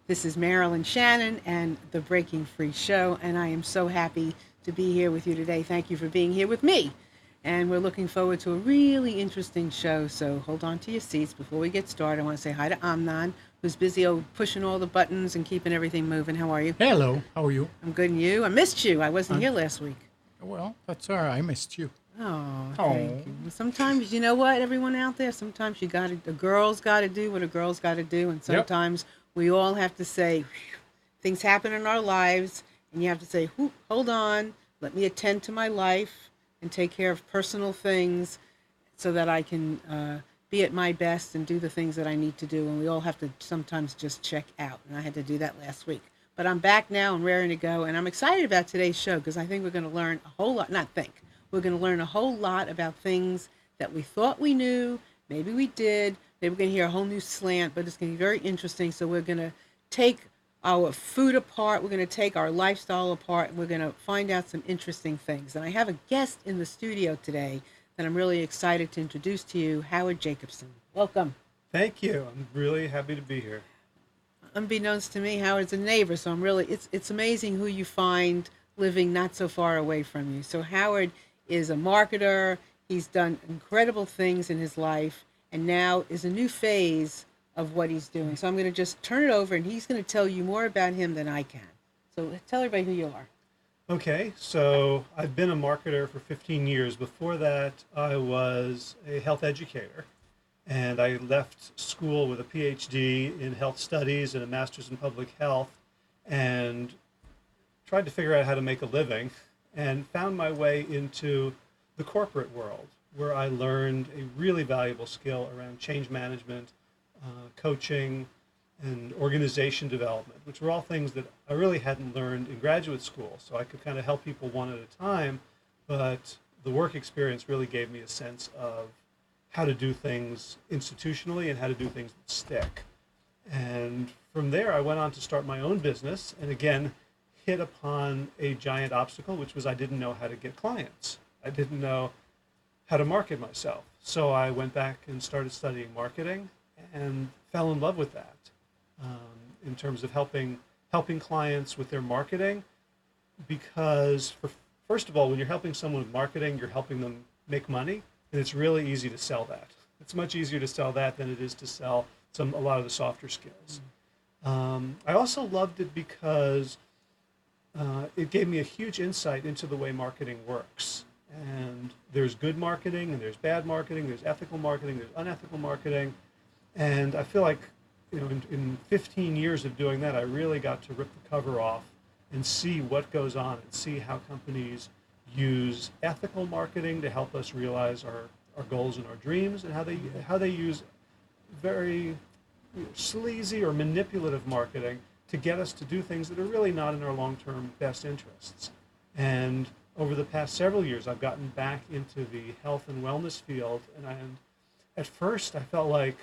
This is Marilyn Shannon and the Breaking Free Show, and I am so happy to be here with you today. Thank you for being here with me. And we're looking forward to a really interesting show, so hold on to your seats. Before we get started, I want to say hi to Amnon, who's busy pushing all the buttons and keeping everything moving. How are you? Hello, how are you? I'm good, and you? I missed you. I wasn't I'm, here last week. well, that's all right. I missed you. Oh, thank Oh, you. Sometimes, you know what, everyone out there, sometimes the girls got to do what a girl's got to do, and yep. sometimes we all have to say, things happen in our lives, and you have to say, hold on, let me attend to my life and take care of personal things so that I can be at my best and do the things that I need to do. And we all have to sometimes just check out. And I had to do that last week. But I'm back now and raring to go. And I'm excited about today's show because I think we're going to learn a whole lot, not think, we're going to learn a whole lot about things that we thought we knew. Maybe we did. Maybe we're going to hear a whole new slant, but it's going to be very interesting. So we're going to take our food apart. We're going to take our lifestyle apart, and we're going to find out some interesting things. And I have a guest in the studio today that I'm really excited to introduce to you, Howard Jacobson. Welcome. Thank you. I'm really happy to be here. Unbeknownst to me, Howard's a neighbor, so it's amazing who you find living not so far away from you. So Howard is a marketer. He's done incredible things in his life, and now is a new phase of what he's doing. So I'm going to just turn it over, and he's going to tell you more about him than I can. So tell everybody who you are. Okay, so I've been a marketer for 15 years. Before that, I was a health educator, and I left school with a PhD in health studies and a master's in public health, and tried to figure out how to make a living, and found my way into the corporate world, where I learned a really valuable skill around change management, coaching, and organization development, which were all things that I really hadn't learned in graduate school. So I could kind of help people one at a time, but the work experience really gave me a sense of how to do things institutionally and how to do things that stick. And from there, I went on to start my own business, and again, hit upon a giant obstacle, which was I didn't know how to get clients. I didn't know how to market myself. So I went back and started studying marketing and fell in love with that. In terms of helping clients with their marketing, because first of all, when you're helping someone with marketing, you're helping them make money, and it's really easy to sell that. It's much easier to sell that than it is to sell a lot of the softer skills. I also loved it because it gave me a huge insight into the way marketing works. And there's good marketing, and there's bad marketing, there's ethical marketing, there's unethical marketing, and I feel like in 15 years of doing that, I really got to rip the cover off and see what goes on and see how companies use ethical marketing to help us realize our goals and our dreams, and how they use very sleazy or manipulative marketing to get us to do things that are really not in our long-term best interests. And over the past several years, I've gotten back into the health and wellness field, and at first I felt like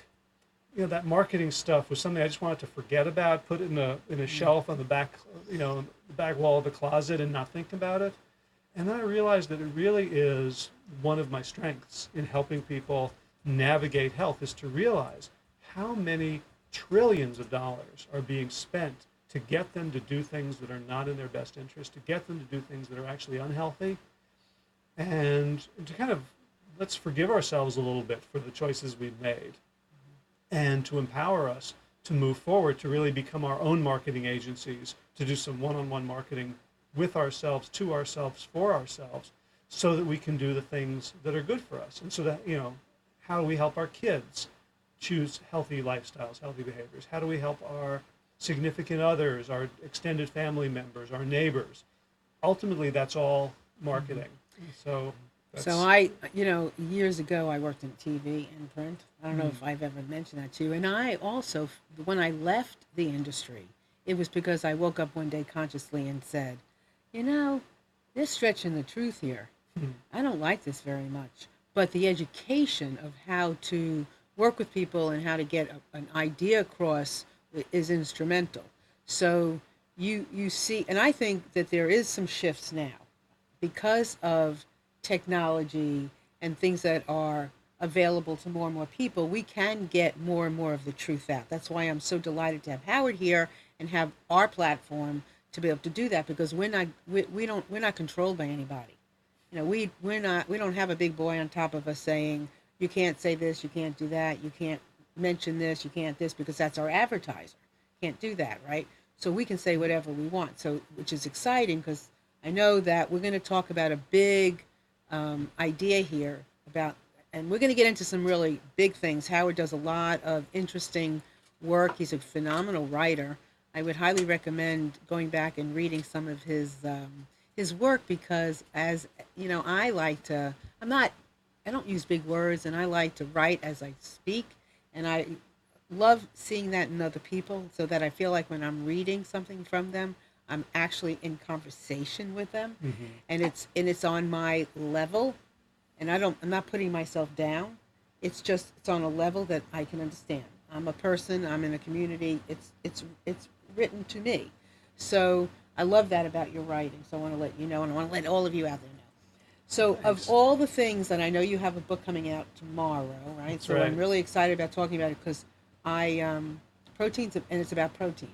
that marketing stuff was something I just wanted to forget about, put it in a shelf on the back, the back wall of the closet, and not think about it. And then I realized that it really is one of my strengths in helping people navigate health, is to realize how many trillions of dollars are being spent to get them to do things that are not in their best interest, to get them to do things that are actually unhealthy, and to kind of let's forgive ourselves a little bit for the choices we've made, and to empower us to move forward, to really become our own marketing agencies, to do some one-on-one marketing with ourselves, to ourselves, for ourselves, so that we can do the things that are good for us. And so that, how do we help our kids choose healthy lifestyles, healthy behaviors? How do we help our significant others, our extended family members, our neighbors? Ultimately, that's all marketing. So I, years ago, I worked in TV and print. I don't know if I've ever mentioned that to you. And I also, when I left the industry, it was because I woke up one day consciously and said, they're stretching the truth here. I don't like this very much. But the education of how to work with people and how to get an idea across is instrumental. So you see, and I think that there is some shifts now because of technology and things that are available to more and more people. We can get more and more of the truth out. That's why I'm so delighted to have Howard here, and have our platform to be able to do that, because we're not controlled by anybody. You know, we don't have a big boy on top of us saying you can't say this, you can't do that, you can't mention this, you can't this, because that's our advertiser. Can't do that, right? So we can say whatever we want. So, which is exciting, because I know that we're going to talk about a big idea here about, and we're going to get into some really big things. Howard does a lot of interesting work. He's a phenomenal writer. I would highly recommend going back and reading some of his work, because, as you know, I don't use big words, and I like to write as I speak, and I love seeing that in other people, so that I feel like when I'm reading something from them, I'm actually in conversation with them, and it's on my level, and I'm not putting myself down. It's on a level that I can understand. I'm a person. I'm in a community. It's written to me, so I love that about your writing. So I want to let you know, and I want to let all of you out there know. So, Thanks. of all the things, and I know you have a book coming out tomorrow, right? That's So right. I'm really excited about talking about it, because proteins, and it's about protein.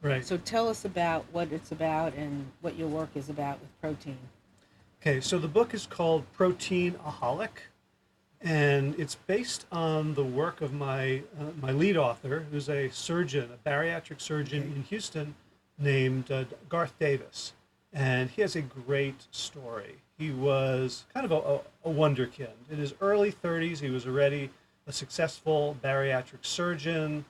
Right. So tell us about what it's about and what your work is about with protein. Okay, so the book is called Protein Aholic, and it's based on the work of my lead author, who's a surgeon, a bariatric surgeon in Houston, named Garth Davis, and he has a great story. He was kind of a wonderkind. In his early 30s, he was already a successful bariatric surgeon.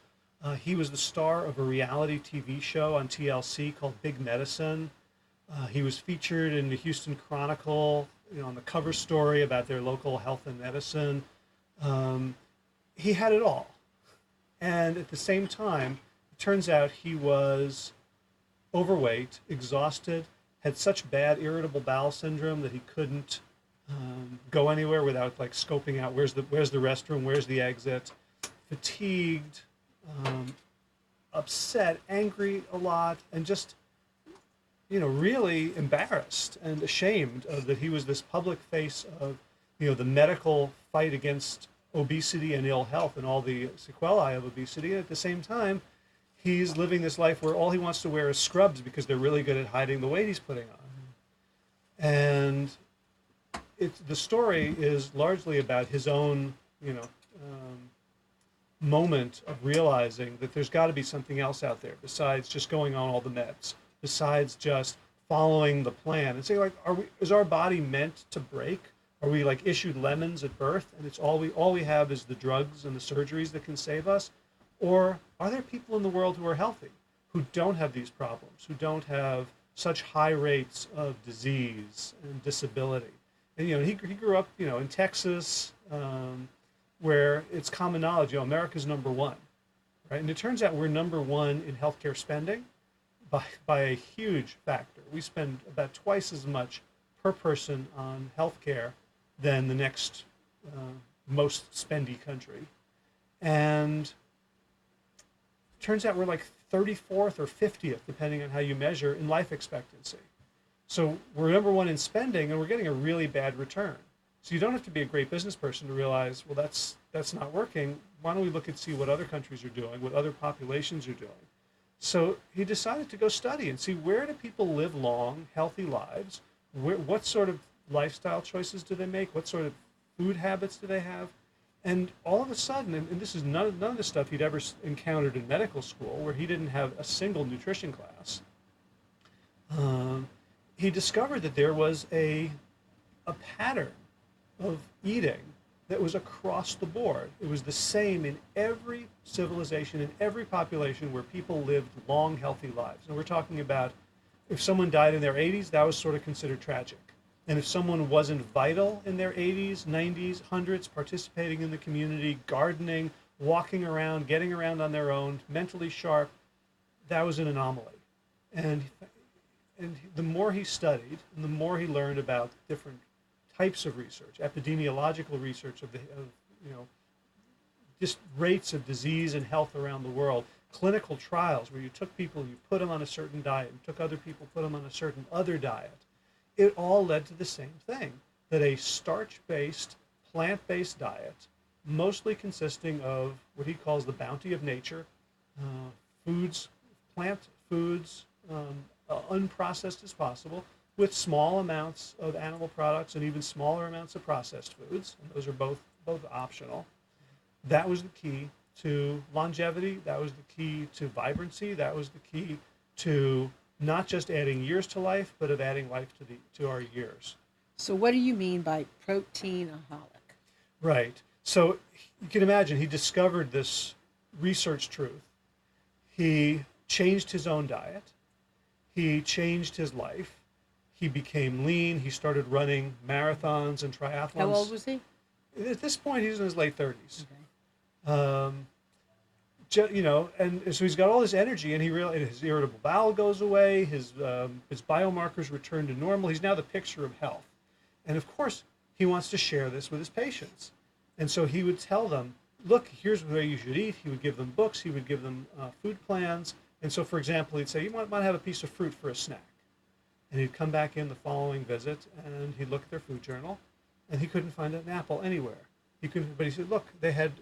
He was the star of a reality TV show on TLC called Big Medicine. He was featured in the Houston Chronicle, on the cover story about their local health and medicine. He had it all. And at the same time, it turns out he was overweight, exhausted, had such bad irritable bowel syndrome that he couldn't go anywhere without like scoping out where's the restroom, where's the exit, fatigued, upset, angry a lot, and just really embarrassed and ashamed of that he was this public face of the medical fight against obesity and ill health and all the sequelae of obesity. And at the same time, he's living this life where all he wants to wear is scrubs because they're really good at hiding the weight he's putting on. And the story is largely about his own, moment of realizing that there's got to be something else out there besides just going on all the meds, besides just following the plan, and say, like, is our body meant to break? Are we like issued lemons at birth, and it's all we have is the drugs and the surgeries that can save us? Or are there people in the world who are healthy, who don't have these problems, who don't have such high rates of disease and disability? And he grew up in Texas, where it's common knowledge America's number one, right? And it turns out we're number one in healthcare spending by a huge factor. We spend about twice as much per person on healthcare than the next most spendy country. And it turns out we're like 34th or 50th, depending on how you measure, in life expectancy. So we're number one in spending, and we're getting a really bad return. So you don't have to be a great business person to realize, well, that's not working. Why don't we look and see what other countries are doing, what other populations are doing? So he decided to go study and see, where do people live long, healthy lives? What sort of lifestyle choices do they make? What sort of food habits do they have? And all of a sudden, and this is none of the stuff he'd ever encountered in medical school, where he didn't have a single nutrition class, he discovered that there was a pattern of eating that was across the board. It was the same in every civilization, in every population where people lived long, healthy lives. And we're talking about, if someone died in their 80s, that was sort of considered tragic. And if someone wasn't vital in their 80s, 90s, 100s, participating in the community, gardening, walking around, getting around on their own, mentally sharp, that was an anomaly. And the more he studied, and the more he learned about different types of research, epidemiological research of just rates of disease and health around the world, clinical trials where you took people, you put them on a certain diet, and took other people, put them on a certain other diet, it all led to the same thing, that a starch-based, plant-based diet, mostly consisting of what he calls the bounty of nature, foods, plant foods, unprocessed as possible, with small amounts of animal products and even smaller amounts of processed foods. And those are both optional. That was the key to longevity. That was the key to vibrancy. That was the key to not just adding years to life, but of adding life to our years. So what do you mean by protein aholic? Right. So you can imagine he discovered this research truth. He changed his own diet. He changed his life. He became lean. He started running marathons and triathlons. How old was he? At this point, he's in his late 30s. Okay. And so he's got all this energy, and his irritable bowel goes away. His biomarkers return to normal. He's now the picture of health. And of course, he wants to share this with his patients. And so he would tell them, look, here's the way you should eat. He would give them books. He would give them food plans. And so, for example, he'd say, you might have a piece of fruit for a snack. And he'd come back in the following visit, and he'd look at their food journal, and he couldn't find an apple anywhere. But he said, look, they had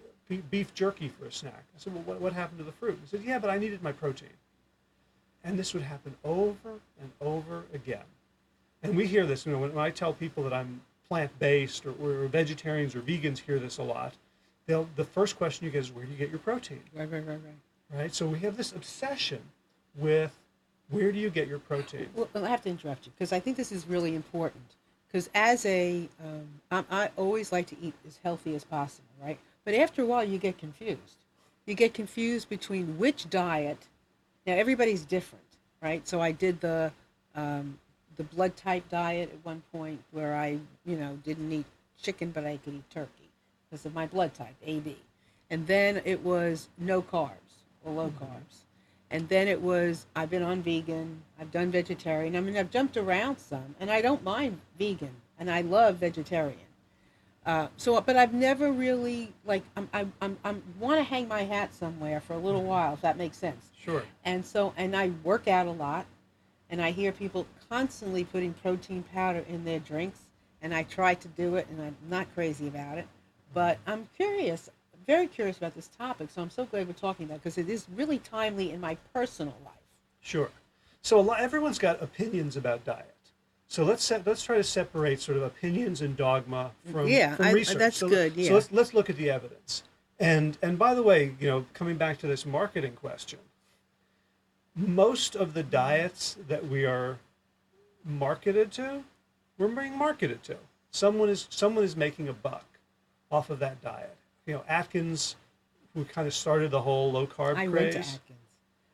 beef jerky for a snack. I said, well, what happened to the fruit? He said, yeah, but I needed my protein. And this would happen over and over again. And we hear this, when I tell people that I'm plant-based or vegetarians or vegans hear this a lot. The first question you get is, where do you get your protein? Right? So we have this obsession with, where do you get your protein? Well, I have to interrupt you because I think this is really important. Because as I always like to eat as healthy as possible, right? But after a while, you get confused. You get confused between which diet. Now, everybody's different, right? So I did the blood type diet at one point where I, didn't eat chicken, but I could eat turkey because of my blood type, AB. And then it was no carbs or low carbs. And then it was, I've been on vegan, I've done vegetarian. I mean, I've jumped around some, and I don't mind vegan, and I love vegetarian. But I've never really, I want to hang my hat somewhere for a little while, if that makes sense. Sure. And I work out a lot, and I hear people constantly putting protein powder in their drinks, and I try to do it, and I'm not crazy about it. But I'm curious, very curious about this topic, so I'm so glad we're talking about it because it is really timely in my personal life. Sure. So everyone's got opinions about diet. So let's try to separate sort of opinions and dogma from research. That's good. Yeah. So let's look at the evidence. And by the way, coming back to this marketing question, most of the diets that we are marketed to, we're being marketed to. Someone is making a buck off of that diet. Atkins, who kind of started the whole low carb craze. I went to Atkins.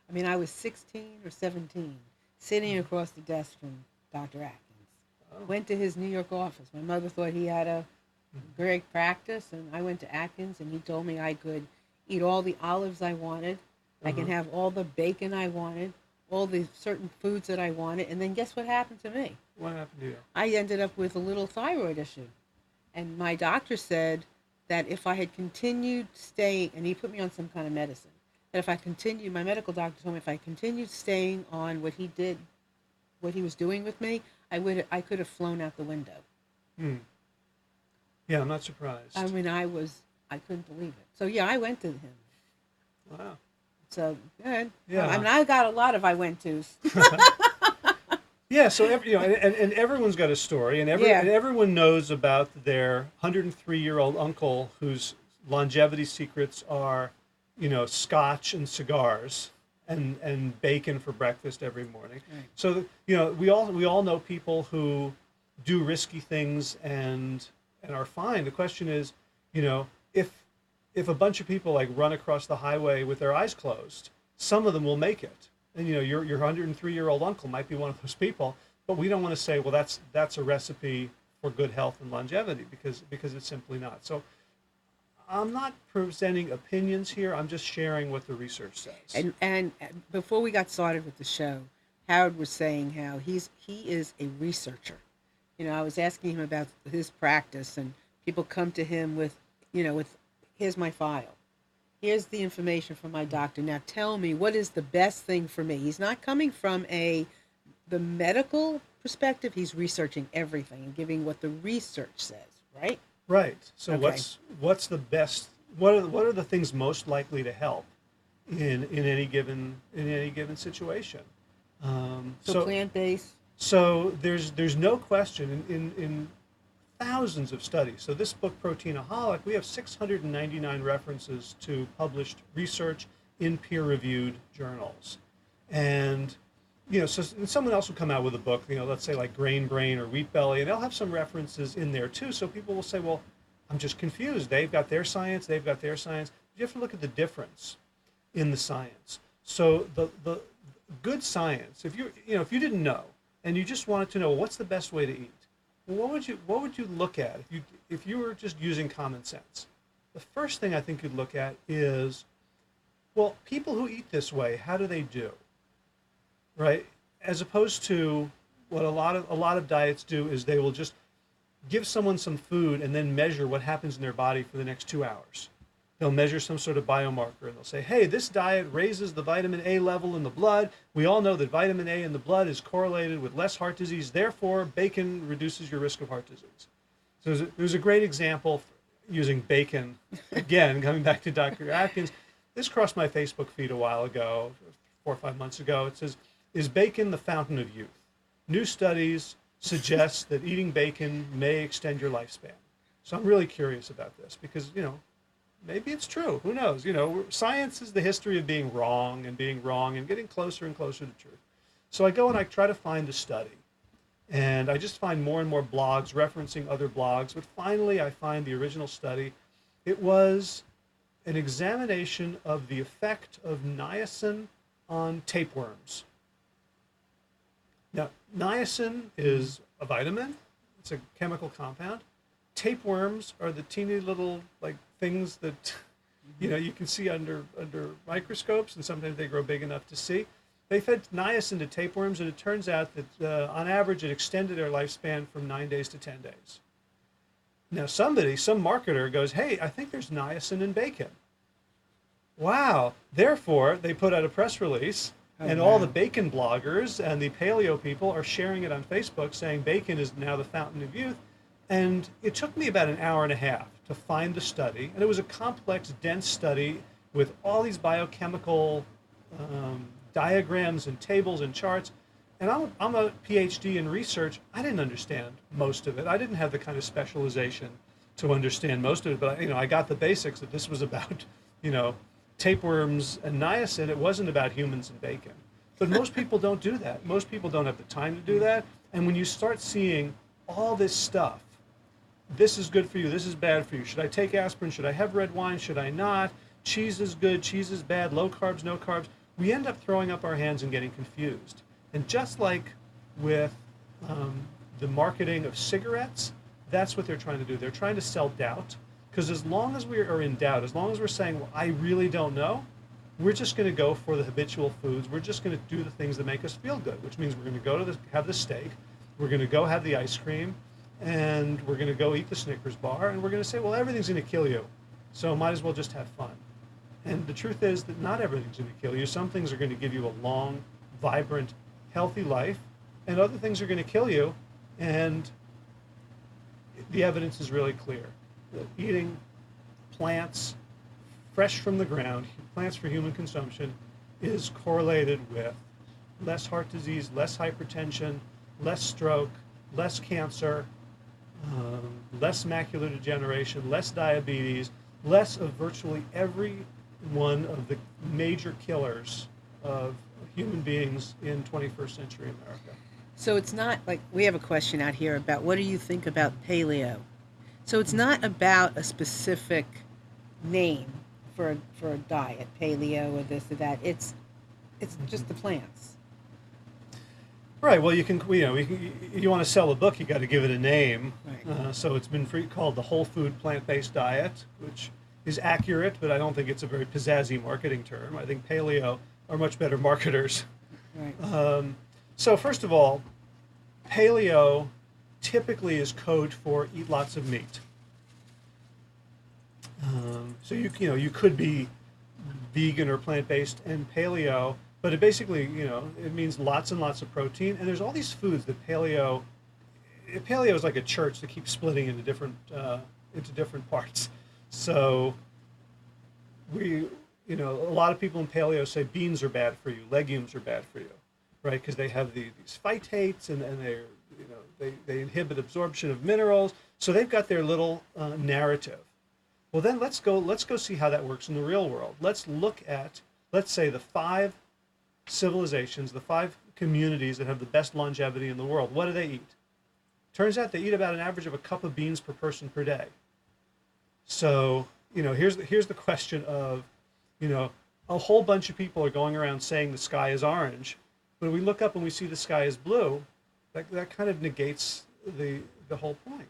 I mean, I was 16 or 17, sitting across the desk from Dr. Atkins. Oh. Went to his New York office. My mother thought he had a great practice, and I went to Atkins, and he told me I could eat all the olives I wanted. I can have all the bacon I wanted, all the certain foods that I wanted, and then guess what happened to me? What happened to you? I ended up with a little thyroid issue. And my doctor said that if I had continued staying, and he put me on some kind of medicine, that if I continued, my medical doctor told me if I continued staying on what he did, what he was doing with me, I could have flown out the window. Yeah, I'm not surprised. I mean, I couldn't believe it. So yeah, I went to him. Wow. So good. Yeah. I mean, I got a lot of I went tos. Yeah, so and everyone's got a story, and everyone knows about their 103-year-old uncle whose longevity secrets are, scotch and cigars and bacon for breakfast every morning. Right. So we all know people who do risky things and are fine. The question is, if a bunch of people run across the highway with their eyes closed, some of them will make it. And your 103-year-old uncle might be one of those people, but we don't want to say, well, that's a recipe for good health and longevity because it's simply not. So I'm not presenting opinions here. I'm just sharing what the research says. And before we got started with the show, Howard was saying how he is a researcher. I was asking him about his practice, and people come to him with here's my file. Here's the information from my doctor. Now tell me, what is the best thing for me? He's not coming from the medical perspective. He's researching everything and giving what the research says, right? Right. So okay. what's the best? What are the things most likely to help? in any given situation. So plant-based. So there's no question in thousands of studies. So this book, Protein Aholic, we have 699 references to published research in peer-reviewed journals. And, so and someone else will come out with a book, let's say like Grain Brain or Wheat Belly, and they'll have some references in there too. So people will say, well, I'm just confused. They've got their science, they've got their science. You have to look at the difference in the science. So the good science, if you didn't know and you just wanted to know what's the best way to eat, what would you look at if you were just using common sense? The first thing I think you'd look at is, well, people who eat this way, how do they do? Right? As opposed to what a lot of diets do is they will just give someone some food and then measure what happens in their body for the next 2 hours. They'll measure some sort of biomarker and they'll say, hey, this diet raises the vitamin A level in the blood. We all know that vitamin A in the blood is correlated with less heart disease. Therefore, bacon reduces your risk of heart disease. So there's a great example using bacon. Again, coming back to Dr. Atkins, this crossed my Facebook feed a while ago, 4 or 5 months ago. It says, is bacon the fountain of youth? New studies suggest that eating bacon may extend your lifespan. So I'm really curious about this because, maybe it's true. Who knows? Science is the history of being wrong and getting closer and closer to truth. So I go and I try to find the study. And I just find more and more blogs referencing other blogs. But finally, I find the original study. It was an examination of the effect of niacin on tapeworms. Now, niacin is a vitamin. It's a chemical compound. Tapeworms are the teeny little things that you can see under microscopes, and sometimes they grow big enough to see. They fed niacin to tapeworms, and it turns out that on average it extended their lifespan from 9 days to 10 days. Now some marketer goes, hey, I think there's niacin in bacon. Wow. Therefore, they put out a press release, and all the bacon bloggers and the paleo people are sharing it on Facebook saying bacon is now the fountain of youth. And it took me about an hour and a half to find the study. And it was a complex, dense study with all these biochemical diagrams and tables and charts. And I'm a PhD in research. I didn't understand most of it. I didn't have the kind of specialization to understand most of it. But I got the basics that this was about, tapeworms and niacin. It wasn't about humans and bacon. But most people don't do that. Most people don't have the time to do that. And when you start seeing all this stuff, this is good for you, this is bad for you. Should I take aspirin? Should I have red wine? Should I not? Cheese is good, cheese is bad, low carbs, no carbs. We end up throwing up our hands and getting confused. And just like with the marketing of cigarettes, that's what they're trying to do. They're trying to sell doubt. Because as long as we are in doubt, as long as we're saying, well, I really don't know, we're just going to go for the habitual foods. We're just going to do the things that make us feel good, which means we're going to go have the steak, we're going to go have the ice cream, and we're going to go eat the Snickers bar, and we're going to say, well, everything's going to kill you, so might as well just have fun. And the truth is that not everything's going to kill you. Some things are going to give you a long, vibrant, healthy life, and other things are going to kill you, and the evidence is really clear. That eating plants fresh from the ground, plants for human consumption, is correlated with less heart disease, less hypertension, less stroke, less cancer, less macular degeneration, less diabetes, less of virtually every one of the major killers of human beings in 21st century America. So it's not like we have a question out here about what do you think about paleo? So it's not about a specific name for a diet, paleo or this or that. It's just the plants. Right. Well, you want to sell a book, you got to give it a name. Right. So it's been called the Whole Food Plant-Based Diet, which is accurate, but I don't think it's a very pizzazzy marketing term. I think paleo are much better marketers. Right. So first of all, paleo typically is code for eat lots of meat. So you could be vegan or plant-based and paleo, but it basically it means lots and lots of protein. And there's all these foods that paleo is like a church that keeps splitting into different parts. So a lot of people in paleo say beans are bad for you, legumes are bad for you, right? Because they have these phytates and they're, they inhibit absorption of minerals. So they've got their little narrative. Well, then let's go see how that works in the real world. Let's look at, let's say, the 5 civilizations, the 5 communities that have the best longevity in the world. What do they eat? Turns out they eat about an average of a cup of beans per person per day. So, here's the question of, a whole bunch of people are going around saying the sky is orange, but we look up and we see the sky is blue. That kind of negates the whole point.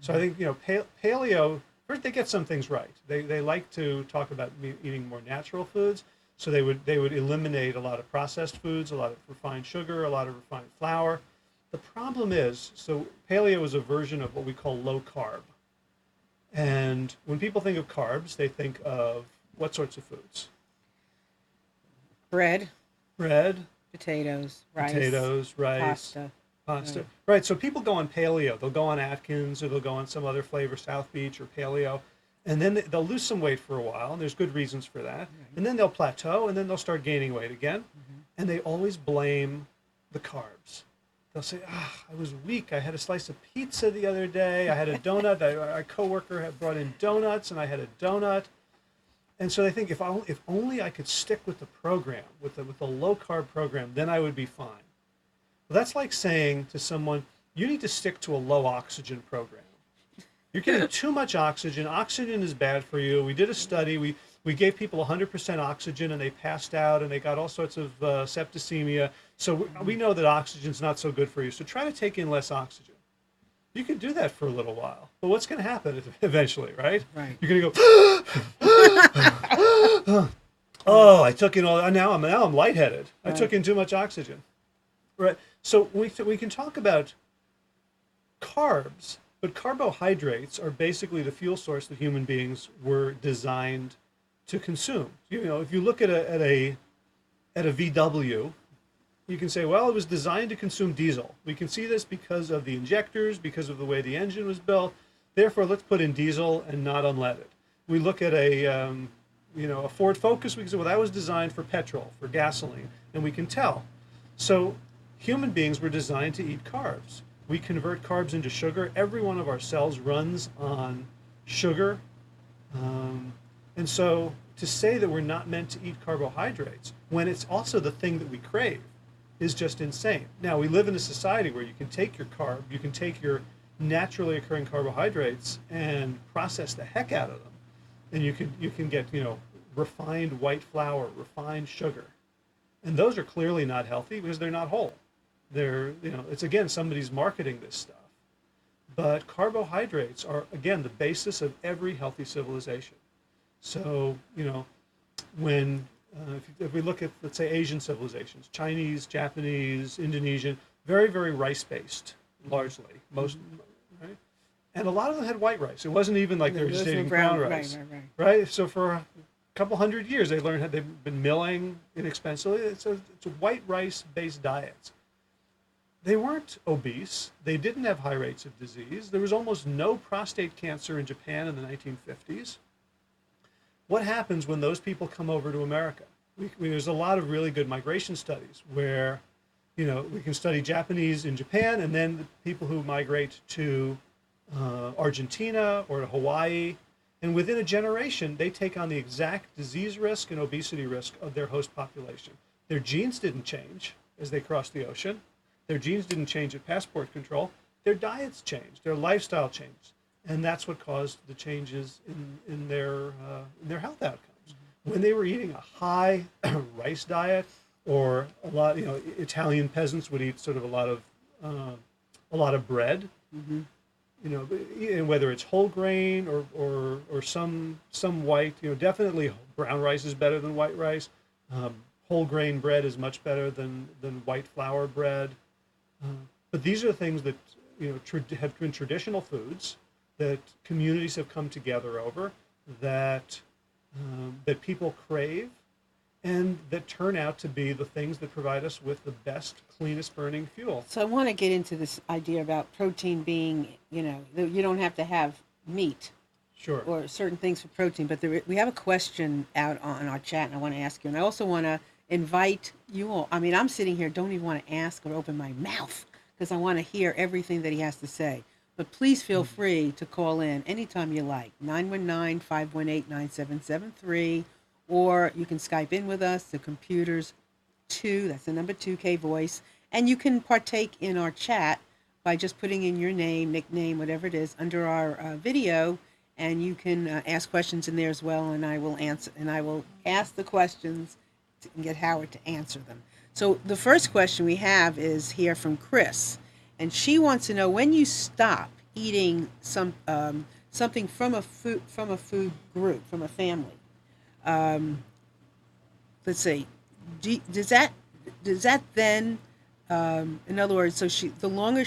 So I think, paleo, first they get some things right. They like to talk about eating more natural foods. So they would eliminate a lot of processed foods, a lot of refined sugar, a lot of refined flour. The problem is, so paleo is a version of what we call low carb. And when people think of carbs, they think of what sorts of foods? Bread, Bread, potatoes, rice, pasta. Right. Right. So people go on paleo. They'll go on Atkins or they'll go on some other flavor, South Beach or paleo. And then they'll lose some weight for a while, and there's good reasons for that. Right. And then they'll plateau, and then they'll start gaining weight again. Mm-hmm. And they always blame the carbs. They'll say, I was weak. I had a slice of pizza the other day. I had a donut. A coworker had brought in donuts, and I had a donut. And so they think, if only I could stick with the program, with the low-carb program, then I would be fine. Well, that's like saying to someone, you need to stick to a low-oxygen program. You're getting too much oxygen. Oxygen is bad for you. We did a study. We gave people 100% oxygen, and they passed out, and they got all sorts of septicemia. So we know that oxygen's not so good for you. So try to take in less oxygen. You can do that for a little while. But what's going to happen eventually, right? Right. You're going to go, oh, I took in all, now I'm lightheaded. I took in too much oxygen. Right. So we can talk about carbs, but carbohydrates are basically the fuel source that human beings were designed to consume. If you look at a VW, you can say, well, it was designed to consume diesel. We can see this because of the injectors, because of the way the engine was built. Therefore, let's put in diesel and not unleaded. We look at a Ford Focus. We can say, well, that was designed for petrol, for gasoline, and we can tell. So human beings were designed to eat carbs. We convert carbs into sugar. Every one of our cells runs on sugar. And so to say that we're not meant to eat carbohydrates when it's also the thing that we crave is just insane. Now, we live in a society where you can take your carb, you can take your naturally occurring carbohydrates and process the heck out of them. And you can get, refined white flour, refined sugar. And those are clearly not healthy because they're not whole. They're, it's again, somebody's marketing this stuff. But carbohydrates are, again, the basis of every healthy civilization. So, when, if we look at, let's say, Asian civilizations, Chinese, Japanese, Indonesian, very, very rice-based, largely, most, right? And a lot of them had white rice. It wasn't even like they were just eating brown rice, right? So for a couple hundred years, they learned how they've been milling inexpensively. It's a white rice-based diets. They weren't obese. They didn't have high rates of disease. There was almost no prostate cancer in Japan in the 1950s. What happens when those people come over to America? There's a lot of really good migration studies where, we can study Japanese in Japan and then the people who migrate to Argentina or to Hawaii. And within a generation, they take on the exact disease risk and obesity risk of their host population. Their genes didn't change as they crossed the ocean. Their genes didn't change at passport control. Their diets changed. Their lifestyle changed. And that's what caused the changes in their health outcomes. When they were eating a high rice diet, or a lot, Italian peasants would eat sort of a lot of bread, and whether it's whole grain or some white, definitely brown rice is better than white rice. Whole grain bread is much better than white flour bread. But these are things that have been traditional foods that communities have come together over, that people crave, and that turn out to be the things that provide us with the best, cleanest burning fuel. So I want to get into this idea about protein being, you don't have to have meat Sure. or certain things for protein. But we have a question out on our chat, and I want to ask you. And I also want to invite you all. I mean, I'm sitting here, don't even want to ask or open my mouth because I want to hear everything that he has to say. But please feel free to call in anytime you like, 919-518-9773, or you can Skype in with us. The computer's 2, that's the number 2K voice. And you can partake in our chat by just putting in your name, nickname, whatever it is, under our video, and you can ask questions in there as well, and I will answer, and I will ask the questions and get Howard to answer them. So the first question we have is here from Kris, and she wants to know when you stop eating something from a food group, from a family. Let's see, does that then, in other words, so the longer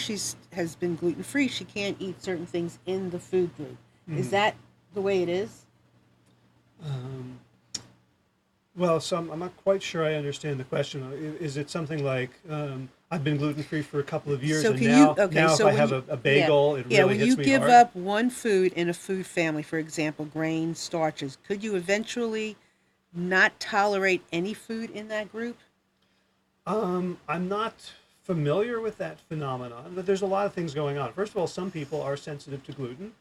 has been gluten free, she can't eat certain things in the food group. Is that the way it is? Well, I'm not quite sure I understand the question. Is it something like I've been gluten free for a couple of years, So and can now, you? Okay, now so if I when have a bagel, it really when hits you me give hard? up one food in a food family, for example, grains, starches, could you eventually not tolerate any food in that group? I'm not familiar with that phenomenon, but there's a lot of things going on. First of all, some people are sensitive to gluten,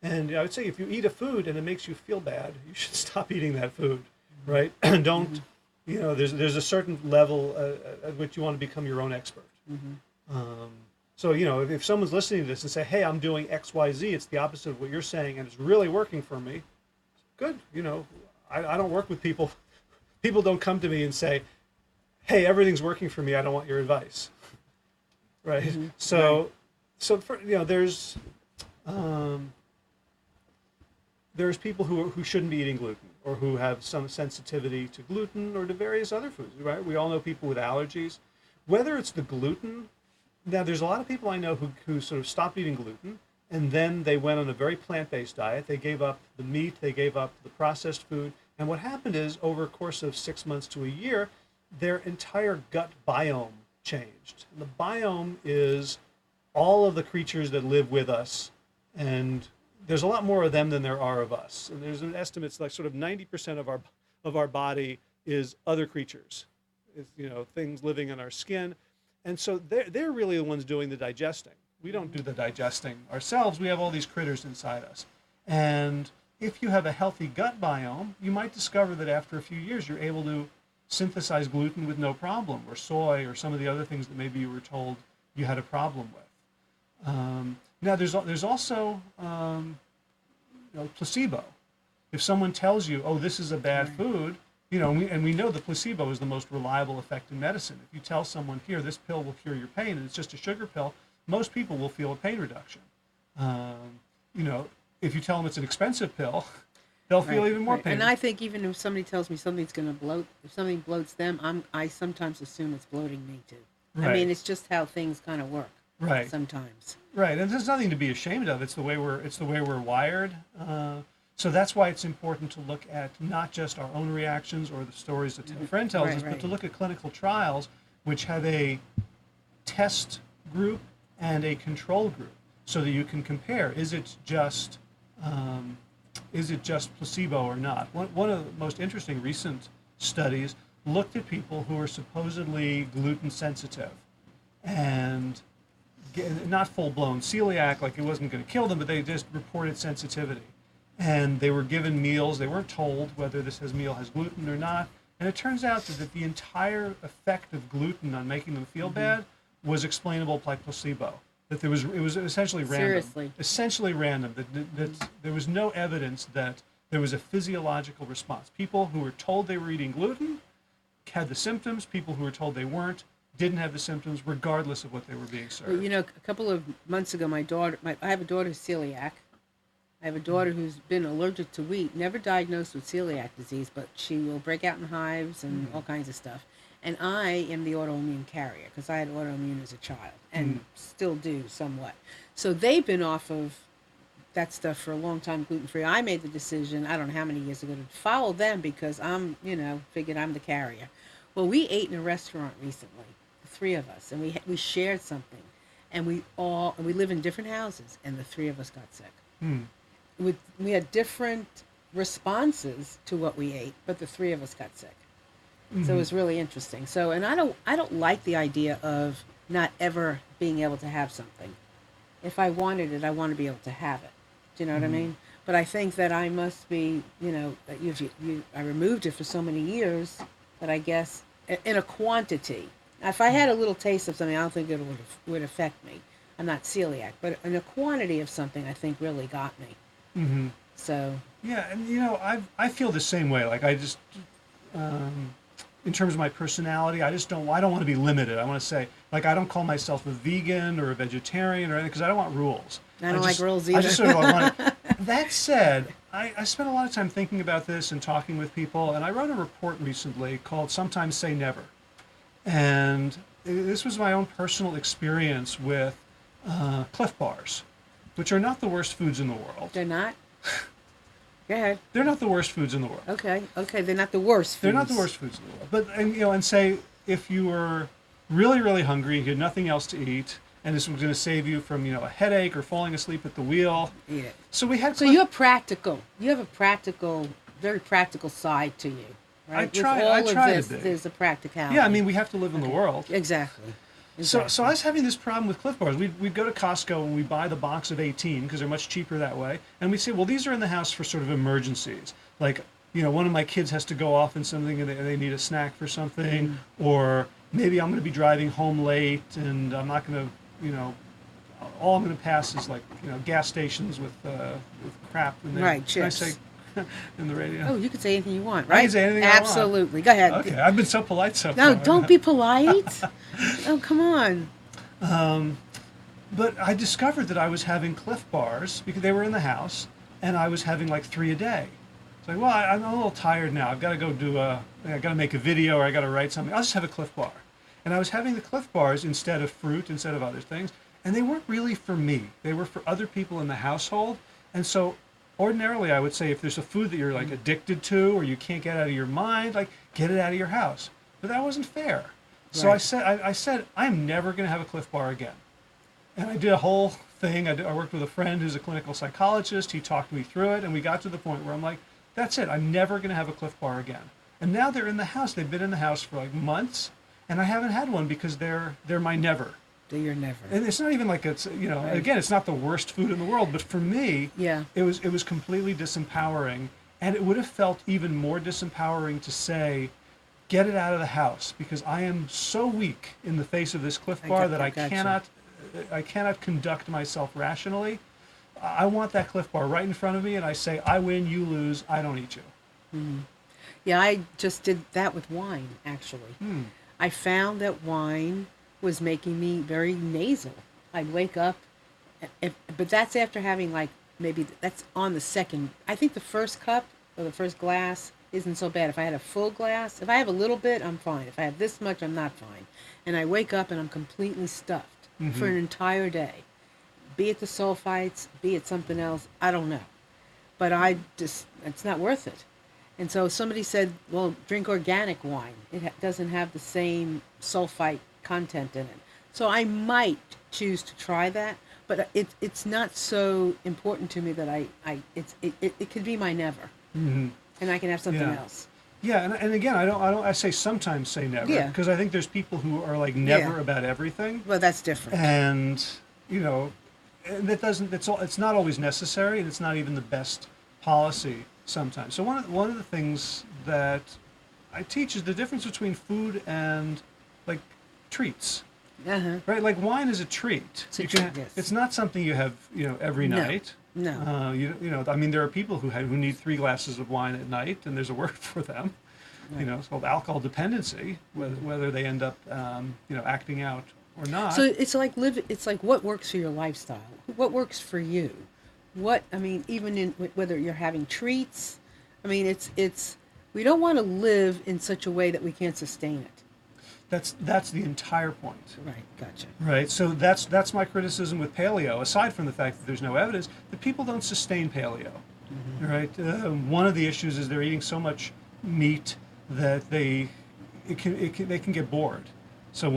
and I would say if you eat a food and it makes you feel bad, you should stop eating that food, right? Don't, there's a certain level at which you want to become your own expert. So, if someone's listening to this and say, hey, I'm doing X, Y, Z, it's the opposite of what you're saying, and it's really working for me, good. I don't work with people. People don't come to me and say, hey, everything's working for me, I don't want your advice. Right? So there's people who shouldn't be eating gluten, or who have some sensitivity to gluten or to various other foods, right? We all know people with allergies. Whether it's the gluten, now there's a lot of people I know who sort of stopped eating gluten, and then they went on a very plant-based diet. They gave up the meat, they gave up the processed food, and what happened is, over a course of 6 months to a year, their entire gut biome changed. And the biome is all of the creatures that live with us, and there's a lot more of them than there are of us. And there's an estimate, it's like sort of 90% of our body is other creatures. It's, things living in our skin. And so they're really the ones doing the digesting. We don't do the digesting ourselves. We have all these critters inside us. And if you have a healthy gut biome, you might discover that after a few years, you're able to synthesize gluten with no problem, or soy, or some of the other things that maybe you were told you had a problem with. Now, there's also placebo. If someone tells you, oh, this is a bad food, and we know the placebo is the most reliable effect in medicine. If you tell someone, here, this pill will cure your pain, and it's just a sugar pill, most people will feel a pain reduction. If you tell them it's an expensive pill, they'll feel even more pain. And I think even if somebody tells me something's going to bloat, if something bloats them, I sometimes assume it's bloating me too. Right. I mean, it's just how things kind of work. Right. Sometimes. Right, and there's nothing to be ashamed of. It's the way we're wired. So that's why it's important to look at not just our own reactions or the stories that a friend tells us, but to look at clinical trials which have a test group and a control group, so that you can compare. Is it just placebo or not? One of the most interesting recent studies looked at people who were supposedly gluten sensitive, and not full-blown celiac, like it wasn't going to kill them, but they just reported sensitivity. And they were given meals. They weren't told whether this meal has gluten or not. And it turns out that the entire effect of gluten on making them feel bad was explainable by placebo. That it was essentially random. Seriously. Essentially random. That there was no evidence that there was a physiological response. People who were told they were eating gluten had the symptoms. People who were told they weren't didn't have the symptoms, regardless of what they were being served. Well, a couple of months ago, I have a daughter who's celiac. I have a daughter who's been allergic to wheat, never diagnosed with celiac disease, but she will break out in hives and all kinds of stuff. And I am the autoimmune carrier because I had autoimmune as a child and still do somewhat. So they've been off of that stuff for a long time, gluten-free. I made the decision, I don't know how many years ago, to follow them because I'm, figured I'm the carrier. Well, we ate in a restaurant recently, the three of us, and we shared something. And we live in different houses, and the three of us got sick. we had different responses to what we ate, but the three of us got sick. So it was really interesting. So, and I don't like the idea of not ever being able to have something. If I wanted it, I want to be able to have it. Do you know what I mean? But I think that I must be, that I removed it for so many years that I guess in a quantity. If I had a little taste of something, I don't think it would affect me. I'm not celiac, but in a quantity of something, I think really got me. Mm-hmm. So Yeah, and I feel the same way. Like I just, in terms of my personality, I don't want to be limited. I want to say, like, I don't call myself a vegan or a vegetarian or anything because I don't want rules. I don't like rules I either. just sort of want it. That said, I spent a lot of time thinking about this and talking with people, and I wrote a report recently called "Sometimes Say Never," and this was my own personal experience with Cliff Bars, which are not the worst foods in the world. they're not. Go ahead. They're not the worst foods in the world. Okay. They're not the worst. They're Foods. not the worst foods in the world. But and say if you were really, really hungry, you had nothing else to eat, and this was going to save you from a headache or falling asleep at the wheel. Eat it. So we had. So you're practical. You have a practical, very practical side to you, right? I try to be. There's a practicality. Yeah, I mean we have to live in the world. Exactly. So I was having this problem with Cliff Bars. We'd go to Costco and we'd buy the box of 18 because they're much cheaper that way. And we'd say, well, these are in the house for sort of emergencies. Like, one of my kids has to go off in something and they need a snack for something. Or maybe I'm going to be driving home late and I'm not going to, all I'm going to pass is like, gas stations with crap in there. Right, Can I chips. say in the radio? Oh, you can say anything you want, right? I can say anything I want. Absolutely. Go ahead. Okay, I've been so polite so No, far. don't be polite. Oh, come on. But I discovered that I was having Cliff Bars because they were in the house, and I was having like 3 a day. It's like, well, I'm a little tired now. I've got to go I got to make a video or I got to write something. I'll just have a Cliff Bar. And I was having the Cliff Bars instead of fruit, instead of other things. And they weren't really for me. They were for other people in the household. And so ordinarily I would say if there's a food that you're like addicted to or you can't get out of your mind, like get it out of your house. But that wasn't fair. So Right. I said, I'm never going to have a Cliff Bar again. And I did a whole thing. I worked with a friend who's a clinical psychologist. He talked me through it, and we got to the point where I'm like, that's it. I'm never going to have a Cliff Bar again. And now they're in the house. They've been in the house for like months, and I haven't had one because they're my never. Do your never. And it's not even like it's again, it's not the worst food in the world, but for me, Yeah. it was completely disempowering, and it would have felt even more disempowering to say, get it out of the house because I am so weak in the face of this Cliff Bar that I cannot conduct myself rationally. I want that Cliff Bar right in front of me, and I say, I win, you lose, I don't eat you. Yeah, I just did that with wine, actually. I found that wine was making me very nasal. I'd wake up, but that's after having maybe that's on the second. I think the first cup or the first glass isn't so bad. If I had a full glass, if I have a little bit, I'm fine. If I have this much, I'm not fine. And I wake up and I'm completely stuffed for an entire day. Be it the sulfites, be it something else, I don't know. But it's not worth it. And so somebody said, well, drink organic wine. It doesn't have the same sulfite content in it. So I might choose to try that, but it's not so important to me that it could be my never. And I can have something else. Yeah, and again, I say sometimes say never Yeah. because I think there's people who are like never about everything, Well, that's different. and and it's not always necessary, and it's not even the best policy sometimes. So one of the things that I teach is the difference between food and like treats. Uh-huh. Right, like wine is a treat. It's a You can- treat, yes. It's not something you have, every No, night. no. I mean, there are people who need 3 glasses of wine at night, and there's a word for them. It's called alcohol dependency. Whether they end up, acting out or not. So it's like it's like what works for your lifestyle. What works for you? Even in whether you're having treats. We don't want to live in such a way that we can't sustain it. That's the entire point. Right. Gotcha. Right. So that's my criticism with paleo. Aside from the fact that there's no evidence, that people don't sustain paleo. Right. One of the issues is they're eating so much meat that they can get bored. So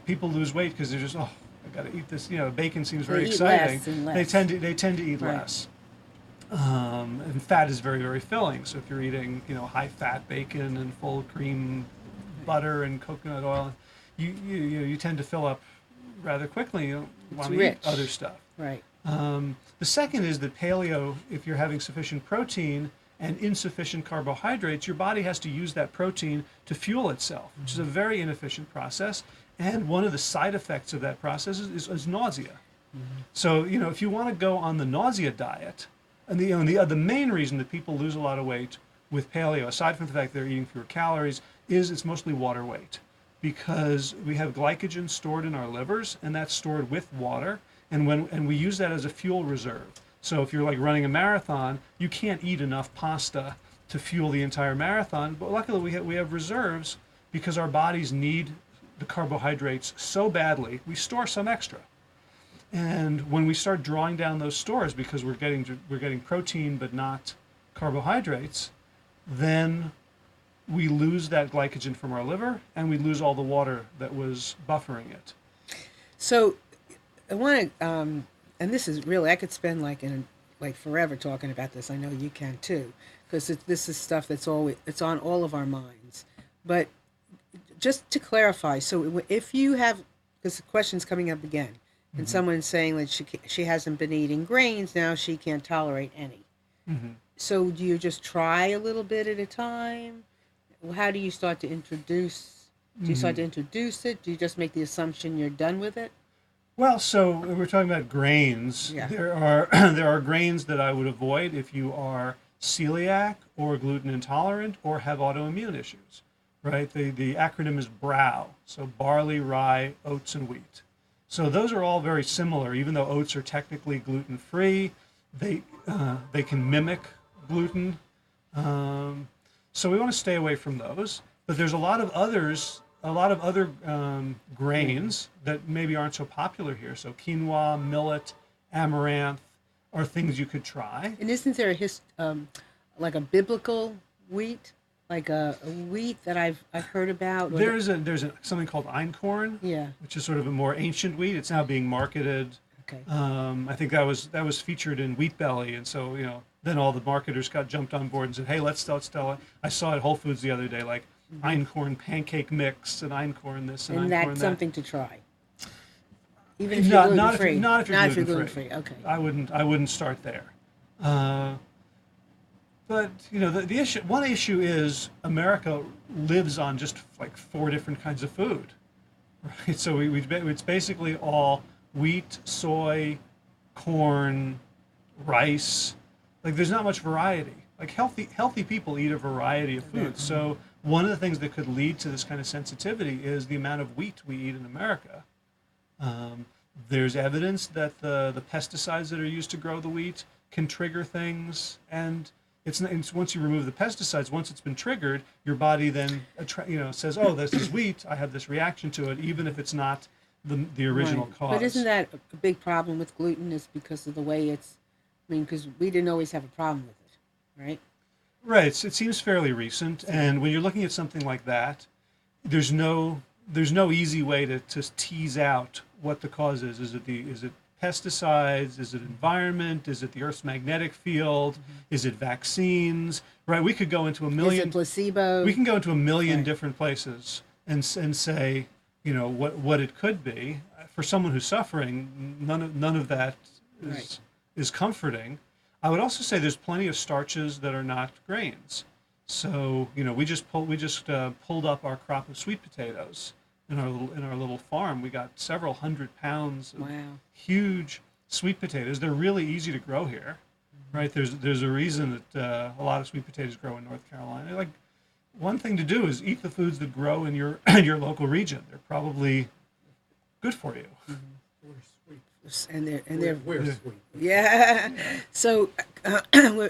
people lose weight because they're just I got to eat this. Bacon seems very They eat exciting. less and less. They tend to eat Right. less. And fat is very, very filling. So if you're eating, high-fat bacon and full cream butter and coconut oil, you tend to fill up rather quickly. You don't It's want to eat rich. other stuff. Right. The second is that paleo, if you're having sufficient protein and insufficient carbohydrates, your body has to use that protein to fuel itself, which is a very inefficient process. And one of the side effects of that process is nausea. So, if you want to go on the nausea diet, and the main reason that people lose a lot of weight with paleo, aside from the fact they're eating fewer calories, is it's mostly water weight. Because we have glycogen stored in our livers, and that's stored with water, and we use that as a fuel reserve. So if you're like running a marathon, you can't eat enough pasta to fuel the entire marathon. But luckily, we have reserves because our bodies need the carbohydrates so badly. We store some extra. And when we start drawing down those stores because we're getting protein but not carbohydrates, then we lose that glycogen from our liver and we lose all the water that was buffering it. So I want to, and this is really, I could spend like forever talking about this. I know you can too, because this is stuff it's on all of our minds. But just to clarify, so if you have, because the question's coming up again, and someone's saying that she hasn't been eating grains, now she can't tolerate any. So do you just try a little bit at a time? How do you start to introduce? Do you start to introduce it? Do you just make the assumption you're done with it? Well, so we're talking about grains. Yeah. There are grains that I would avoid if you are celiac or gluten intolerant or have autoimmune issues, right? The acronym is BROW, so barley, rye, oats, and wheat. So those are all very similar, even though oats are technically gluten-free. They can mimic gluten. So we want to stay away from those. But there's a lot of other grains that maybe aren't so popular here. So quinoa, millet, amaranth are things you could try. And isn't there like a biblical wheat, like a wheat that I've heard about? There's something called einkorn, Yeah. which is sort of a more ancient wheat. It's now being marketed. Okay. I think that was featured in Wheat Belly, and so then all the marketers jumped on board and said, "Hey, let's tell." I saw at Whole Foods the other day, like einkorn pancake mix and einkorn this and einkorn that. And that's something to try. Even if you're gluten free. Not if you're gluten free. Okay. I wouldn't start there. But one issue is America lives on just like 4 different kinds of food, right? So it's basically all wheat, soy, corn, rice. Like there's not much variety. Like healthy people eat a variety of foods. So one of the things that could lead to this kind of sensitivity is the amount of wheat we eat in America. There's evidence that the pesticides that are used to grow the wheat can trigger things, and it's once you remove the pesticides, once it's been triggered, your body then says, "Oh, this is wheat. I have this reaction to it," even if it's not the original cause. But isn't that a big problem with gluten? Is because of the way it's? I mean, because we didn't always have a problem with it, right? Right. It seems fairly recent, and when you're looking at something like that, there's no easy way to tease out what the cause is. Is it pesticides? Is it environment? Is it the Earth's magnetic field? Is it vaccines? Right? We could go into a million. Is it placebo? We can go into a million different places and say, what it could be. For someone who's suffering, none of that is comforting. I would also say there's plenty of starches that are not grains. So we just pulled up our crop of sweet potatoes in our little farm. We got several hundred pounds of huge sweet potatoes. They're really easy to grow here, right? There's a reason that a lot of sweet potatoes grow in North Carolina. Like one thing to do is eat the foods that grow in your your local region. They're probably good for you. And they're sweet. Yeah. So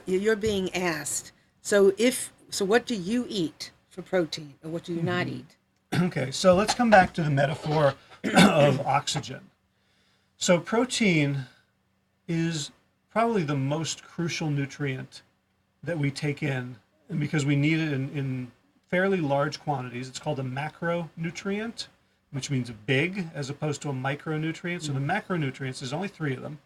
you're being asked. So what do you eat for protein, or what do you not eat? Okay, so let's come back to the metaphor of oxygen. So protein is probably the most crucial nutrient that we take in, and because we need it in fairly large quantities. It's called a macronutrient, which means big, as opposed to a micronutrient. So the macronutrients, there's only 3 of them.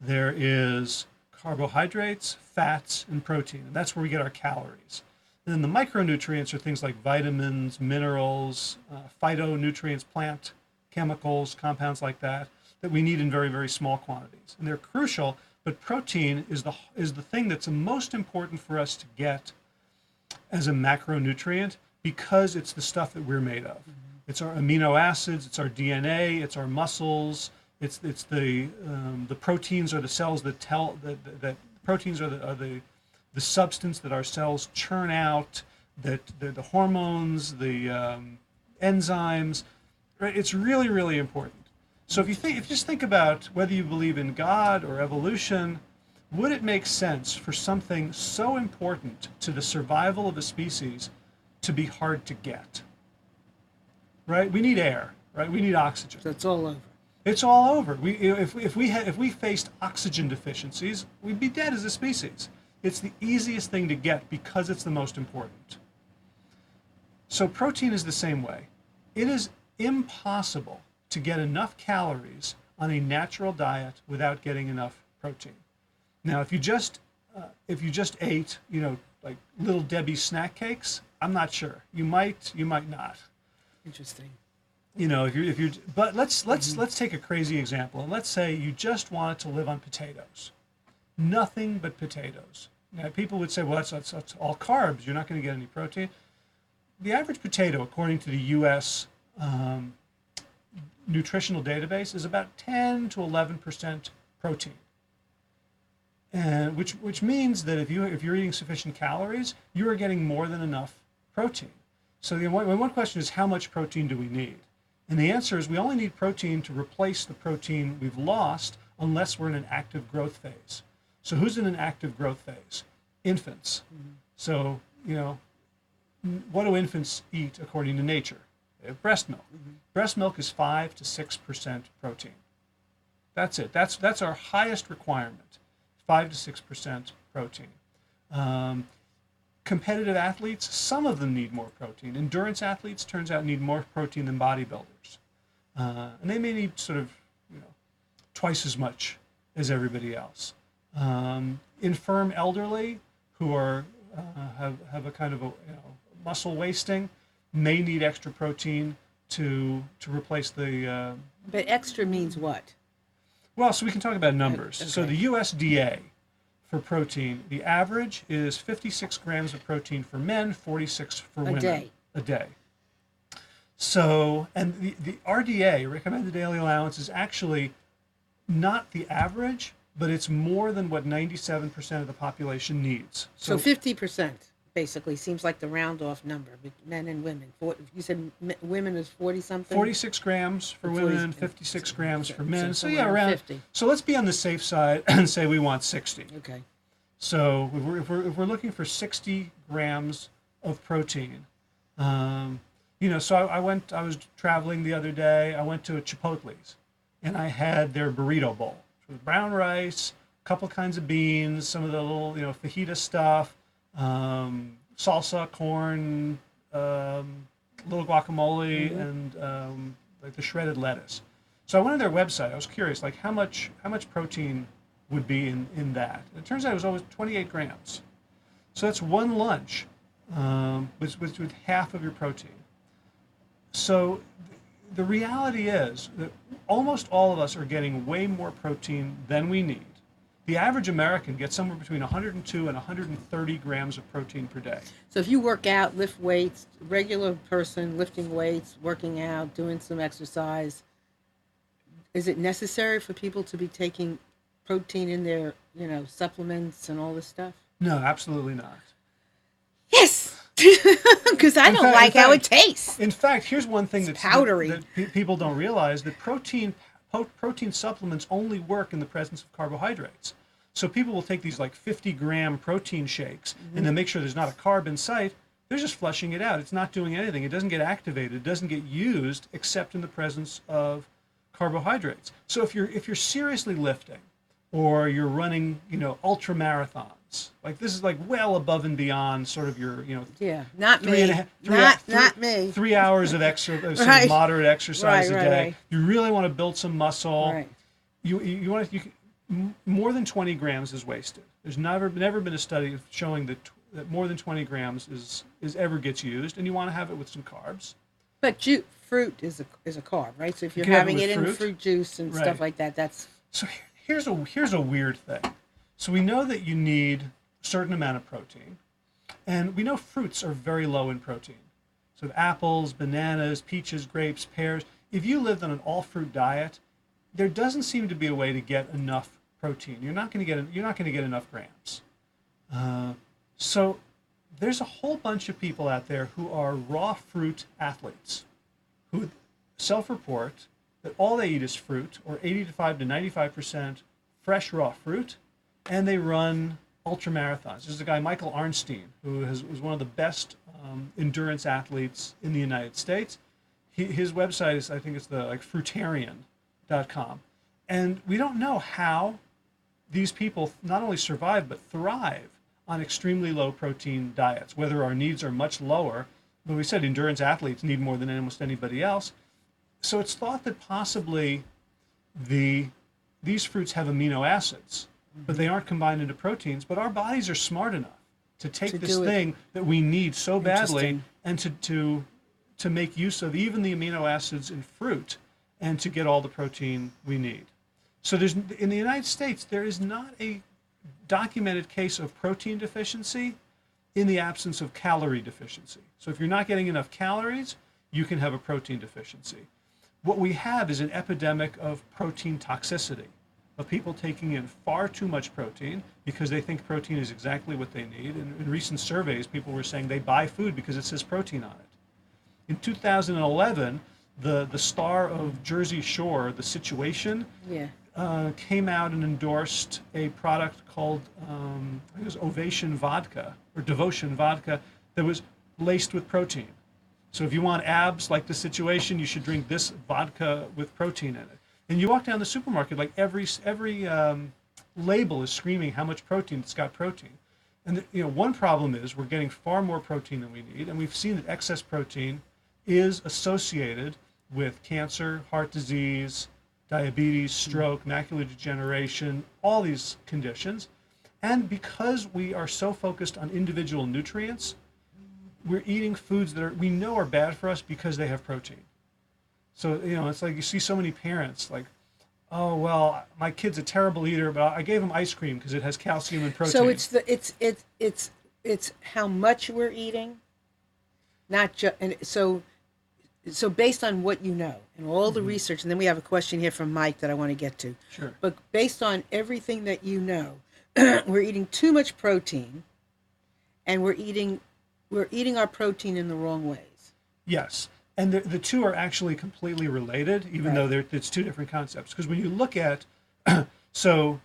There is carbohydrates, fats, and protein. And that's where we get our calories. And then the micronutrients are things like vitamins, minerals, phytonutrients, plant chemicals, compounds like that we need in very, very small quantities. And they're crucial, but protein is the thing that's the most important for us to get as a macronutrient because it's the stuff that we're made of. It's our amino acids, it's our DNA, it's our muscles, it's the proteins are the cells that tell that proteins are the substance that our cells churn out, that the hormones, the enzymes, right? It's really, really important. So if you just think about whether you believe in God or evolution, would it make sense for something so important to the survival of a species to be hard to get? Right? We need air, right? We need oxygen. So it's all over. It's all over. If we faced oxygen deficiencies, we'd be dead as a species. It's the easiest thing to get because it's the most important. So protein is the same way. It is impossible to get enough calories on a natural diet without getting enough protein. Now, if you just ate, like Little Debbie snack cakes, I'm not sure. You might not. Interesting. But let's take a crazy example, and let's say you just wanted to live on potatoes, nothing but potatoes. Now, people would say, well, that's all carbs. You're not going to get any protein. The average potato, according to the U.S. Nutritional database, is about 10 to 11% protein, and which means that if you're eating sufficient calories, you are getting more than enough protein. So one question is, how much protein do we need? And the answer is we only need protein to replace the protein we've lost unless we're in an active growth phase. So who's in an active growth phase? Infants. Mm-hmm. So, what do infants eat according to nature? They have breast milk. Mm-hmm. Breast milk is 5 to 6% protein. That's it. That's our highest requirement, 5 to 6% protein. Competitive athletes, some of them need more protein. Endurance athletes, turns out, need more protein than bodybuilders. And they may need sort of, twice as much as everybody else. Infirm elderly who are have a kind of muscle wasting may need extra protein to replace the. But extra means what? Well, so we can talk about numbers. Okay. So the USDA for protein, the average is 56 grams of protein for men, 46 for women. A day. So, and the RDA, recommended daily allowance, is actually not the average, but it's more than what 97% of the population needs. So 50% basically seems like the round off number, men and women. You said women is 40 something? 46 grams for women, 56 grams for men. So yeah, around around 50. So let's be on the safe side and say we want 60. Okay. So if we're looking for 60 grams of protein, so I was traveling the other day. I went to a Chipotle's, and I had their burrito bowl with brown rice, a couple kinds of beans, some of the little fajita stuff, salsa, corn, little guacamole, mm-hmm. and like the shredded lettuce. So I went on their website. I was curious, like how much protein would be in that. And it turns out it was always 28 grams. So that's one lunch with half of your protein. So the reality is that almost all of us are getting way more protein than we need. The average American gets somewhere between 102 and 130 grams of protein per day. So if you work out, lift weights, regular person lifting weights, working out, doing some exercise, is it necessary for people to be taking protein in their, supplements and all this stuff? No, absolutely not. Yes, because I don't like how it tastes. In fact, here's one thing that's powdery that people don't realize: that protein supplements only work in the presence of carbohydrates. So people will take these like 50-gram protein shakes, mm-hmm. and then make sure there's not a carb in sight. They're just flushing it out. It's not doing anything. It doesn't get activated. It doesn't get used except in the presence of carbohydrates. So if you're seriously lifting, or you're running, ultra marathons, like this is like well above and beyond sort of your, not me. 3 hours of exercise, Right. of moderate exercise a day. Right. You really want to build some muscle. Right. You want to, more than 20 grams is wasted. There's never been a study showing that more than 20 grams is ever gets used, and you want to have it with some carbs. But fruit is a carb, right? So if you're can have it having with it in fruit. fruit juice and Right. stuff like that, that's So here's a weird thing. So we know that you need a certain amount of protein, and we know fruits are very low in protein. So apples, bananas, peaches, grapes, pears. If you lived on an all-fruit diet, there doesn't seem to be a way to get enough protein. You're not going to get enough grams. So there's a whole bunch of people out there who are raw fruit athletes who self-report that all they eat is fruit, or 85 to 95% fresh raw fruit, and they run ultra marathons. There's a guy, Michael Arnstein, who was one of the best endurance athletes in the United States. His website is, I think it's fruitarian.com. And we don't know how these people not only survive, but thrive on extremely low protein diets, whether our needs are much lower. But we said endurance athletes need more than almost anybody else. So it's thought that possibly these fruits have amino acids, but they aren't combined into proteins. But our bodies are smart enough to take this thing that we need so badly and to make use of even the amino acids in fruit and to get all the protein we need. So in the United States, there is not a documented case of protein deficiency in the absence of calorie deficiency. So if you're not getting enough calories, you can have a protein deficiency. What we have is an epidemic of protein toxicity, of people taking in far too much protein because they think protein is exactly what they need. And in recent surveys, people were saying they buy food because it says protein on it. In 2011, the star of Jersey Shore, The Situation, came out and endorsed a product called, I think it was Ovation Vodka, or Devotion Vodka, that was laced with protein. So if you want abs like The Situation, you should drink this vodka with protein in it. And you walk down the supermarket, like every label is screaming how much protein it's got protein. And one problem is we're getting far more protein than we need, and we've seen that excess protein is associated with cancer, heart disease, diabetes, stroke, macular degeneration, all these conditions. And because we are so focused on individual nutrients, we're eating foods that we know are bad for us because they have protein. So, it's like you see so many parents like, oh, well, my kid's a terrible eater, but I gave him ice cream because it has calcium and protein. So it's how much we're eating, not just, and so based on what you know and all the research, and then we have a question here from Mike that I want to get to. Sure. But based on everything that you know, we're eating too much protein, and we're eating our protein in the wrong ways. Yes. And the two are actually completely related, even though it's two different concepts. Because when you look at, so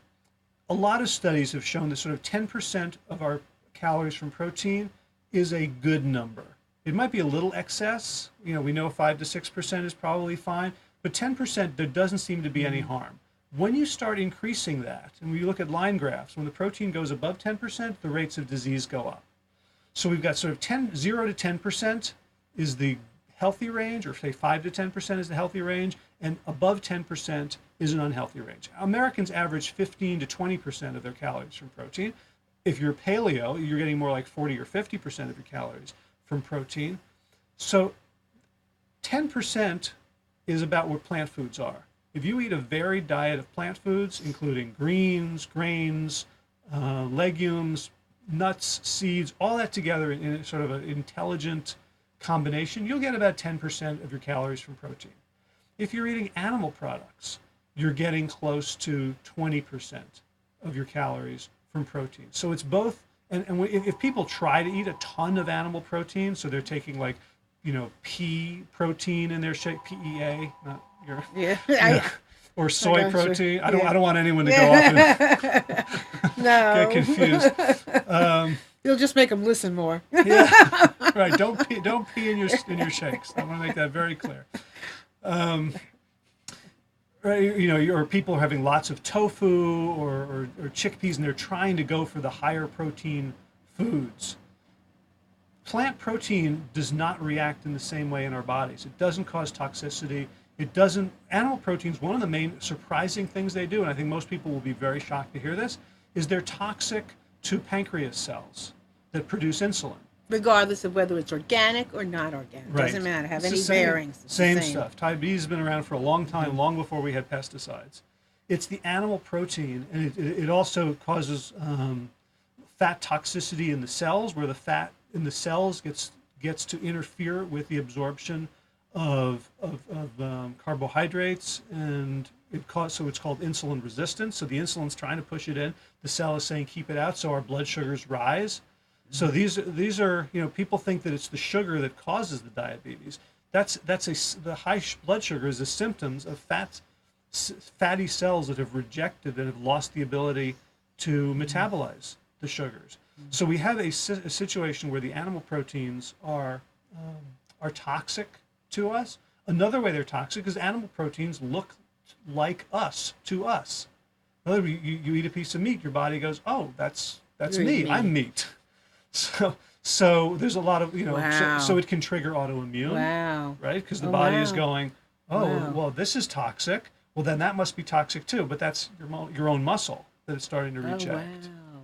a lot of studies have shown that sort of 10% of our calories from protein is a good number. It might be a little excess. We know 5 to 6% is probably fine, but 10%, there doesn't seem to be any harm. When you start increasing that, and we look at line graphs, when the protein goes above 10%, the rates of disease go up. So we've got sort of 0 to 10% is the healthy range, or say 5 to 10% is the healthy range, and above 10% is an unhealthy range. Americans average 15 to 20% of their calories from protein. If you're paleo, you're getting more like 40 or 50% of your calories from protein. So 10% is about what plant foods are. If you eat a varied diet of plant foods, including greens, grains, legumes, nuts, seeds, all that together in a sort of an intelligent combination, you'll get about 10% of your calories from protein. If you're eating animal products, you're getting close to 20% of your calories from protein. So it's both, and if people try to eat a ton of animal protein, so they're taking like, pea protein in their shake, PEA, not your, or soy protein. Sure. I don't want anyone to go off and No. get confused. You'll just make them listen more. Yeah, right. Don't pee in your shakes. I want to make that very clear. Right, or people are having lots of tofu or chickpeas, and they're trying to go for the higher protein foods. Plant protein does not react in the same way in our bodies. It doesn't cause toxicity. It doesn't, animal proteins, one of the main surprising things they do, and I think most people will be very shocked to hear this, is they're toxic to pancreas cells that produce insulin. Regardless of whether it's organic or not organic. Right. Doesn't matter. Have It's any the same, bearings. It's the same stuff. Diabetes has been around for a long time, long before we had pesticides. It's the animal protein, and it also causes fat toxicity in the cells, where the fat in the cells gets to interfere with the absorption of carbohydrates, and so it's called insulin resistance. So the insulin's trying to push it in. The cell is saying keep it out, so our blood sugars rise. So these are, people think that it's the sugar that causes the diabetes. The high blood sugar is a symptoms of fatty cells that have rejected and have lost the ability to metabolize the sugars. So we have a situation where the animal proteins are toxic to us. Another way they're toxic is animal proteins look like us to us. In other words, you eat a piece of meat, your body goes, oh, that's You're me. meat. I'm meat. So there's a lot of, Wow. so it can trigger autoimmune, Wow. right? Because the Oh, body is wow. going, oh, Wow. well, this is toxic. Well, then that must be toxic too. But that's your own muscle that it's starting to Oh, reject. wow.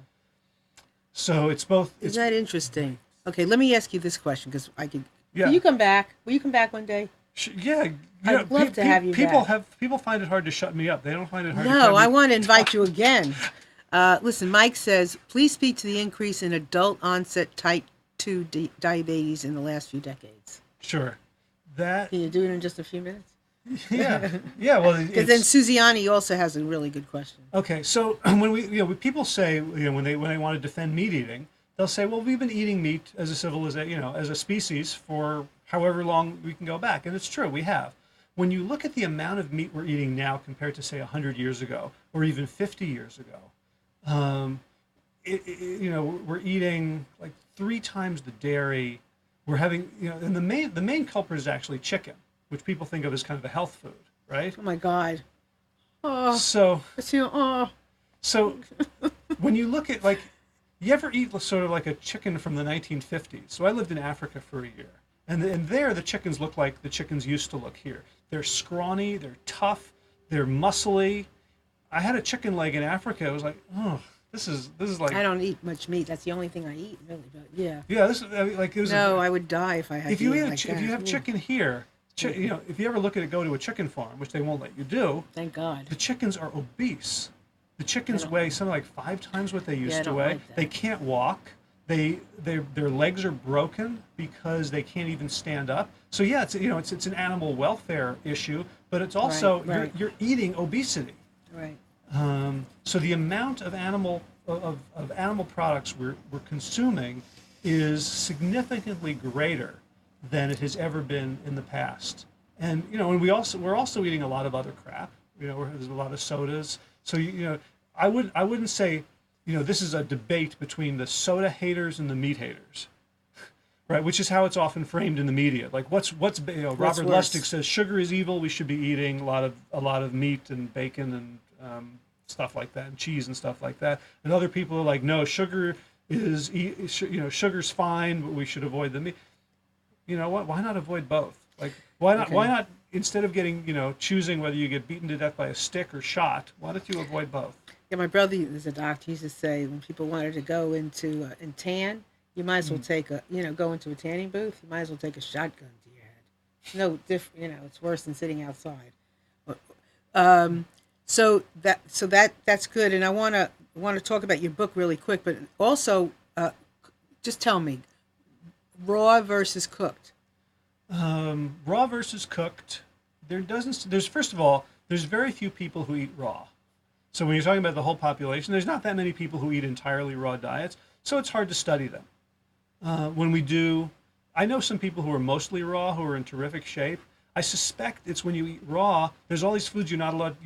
So it's both. Is It's, that interesting? Okay, let me ask you this question because I could. Yeah. Will you come back? Will you come back one day? yeah. I'd love to have you people back. People find it hard to shut me up. They don't find it hard to cut No, me. I want to invite you again. Listen, Mike says, please speak to the increase in adult onset type 2 diabetes in the last few decades. Sure. That. Can you do it in just a few minutes? Yeah. Yeah. Well, Because then Suziani also has a really good question. okay, so when people say, when they want to defend meat eating, they'll say, well, we've been eating meat as a civilization, as a species for however long we can go back, and it's true, we have. When you look at the amount of meat we're eating now compared to say 100 years ago, or even 50 years ago, we're eating like 3 times the dairy. We're having, and the main culprit is actually chicken, which people think of as kind of a health food, right? Oh my God. Oh, So. it's, oh. So when you look at, like, you ever eat sort of like a chicken from the 1950s? So I lived in Africa for a year. And there the chickens look like the chickens used to look here. They're scrawny, they're tough, they're muscly. I had a chicken leg in Africa. I was like, oh, this is like. I don't eat much meat. That's the only thing I eat, really. But yeah. Yeah, this is like it was. No, I would die if I had If to you eat eat like that. if you have Ooh, chicken here, if you ever look at it, go to a chicken farm, which they won't let you do. Thank God. The chickens are obese. The chickens don't- weigh something like 5 times what they I used to don't weigh. like that. They can't walk. Their legs are broken because they can't even stand up. So yeah, it's an animal welfare issue, but it's also Right. you're eating obesity. Right. So the amount of animal products we're consuming is significantly greater than it has ever been in the past. And and we're also eating a lot of other crap. There's a lot of sodas. So I wouldn't say this is a debate between the soda haters and the meat haters, right? Which is how it's often framed in the media. Like what's Robert worse? Lustig says sugar is evil. We should be eating a lot of meat and bacon and stuff like that, and cheese and stuff like that. And other people are like, no, sugar is sugar's fine, but we should avoid the meat. You know what? Why not avoid both? Like why not? Okay. Why not instead of getting choosing whether you get beaten to death by a stick or shot? Why don't you avoid both? Yeah, my brother is a doctor. He used to say when people wanted to go into and tan, you might as well take go into a tanning booth. You might as well take a shotgun to your head. It's no different. It's worse than sitting outside. So that's good. And I want to talk about your book really quick, but also just tell me, raw versus cooked. Raw versus cooked. There's first of all, there's very few people who eat raw. So when you're talking about the whole population, there's not that many people who eat entirely raw diets. So it's hard to study them. When we do, I know some people who are mostly raw who are in terrific shape. I suspect it's when you eat raw, there's all these foods you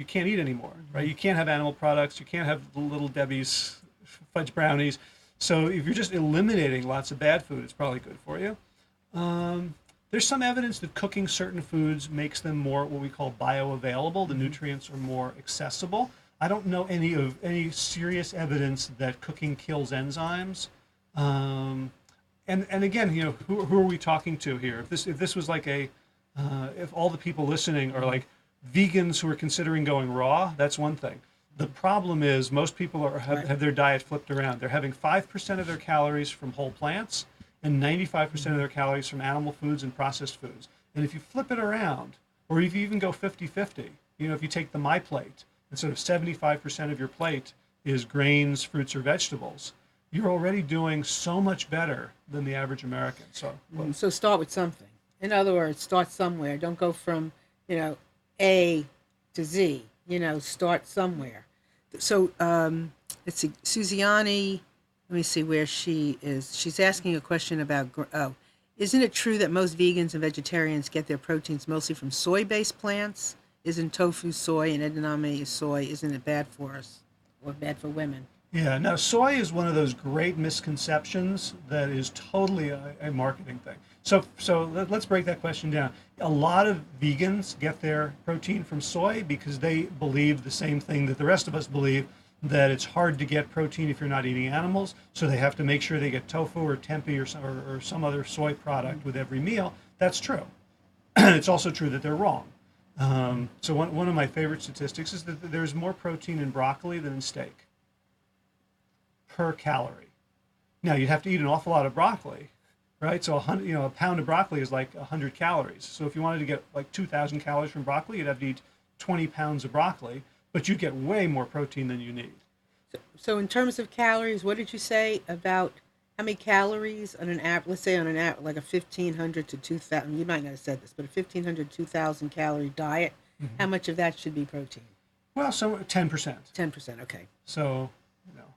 can't eat anymore, right? You can't have animal products. You can't have the Little Debbie's fudge brownies. So if you're just eliminating lots of bad food, it's probably good for you. There's some evidence that cooking certain foods makes them more what we call bioavailable. The nutrients are more accessible. I don't know any serious evidence that cooking kills enzymes. And again, who are we talking to here? If this was like a if all the people listening are like vegans who are considering going raw, that's one thing. The problem is most people have their diet flipped around. They're having 5% of their calories from whole plants and 95% of their calories from animal foods and processed foods. And if you flip it around, or if you even go 50-50, if you take the My Plate, instead of 75% of your plate is grains, fruits, or vegetables, you're already doing so much better than the average American. So start with something. In other words, start somewhere. Don't go from, A to Z. Start somewhere. So let's see, Suziani, let me see where she is. She's asking a question about, isn't it true that most vegans and vegetarians get their proteins mostly from soy-based plants? Isn't tofu soy and edamame is soy? Isn't it bad for us or bad for women? Yeah, now soy is one of those great misconceptions that is totally a marketing thing. Let's break that question down. A lot of vegans get their protein from soy because they believe the same thing that the rest of us believe, that it's hard to get protein if you're not eating animals, so they have to make sure they get tofu or tempeh or some other soy product with every meal. That's true. It's also true that they're wrong. So one of my favorite statistics is that there's more protein in broccoli than in steak per calorie. Now you'd have to eat an awful lot of broccoli, right? So a pound of broccoli is like 100 calories. So if you wanted to get like 2,000 calories from broccoli, you'd have to eat 20 pounds of broccoli, but you'd get way more protein than you need. So in terms of calories, what did you say about how many calories on an app? Let's say on an app like a 1,500 to 2,000. You might not have said this, but a 1,500 2,000 calorie diet. Mm-hmm. How much of that should be protein? Well, so 10%. 10%. Okay. So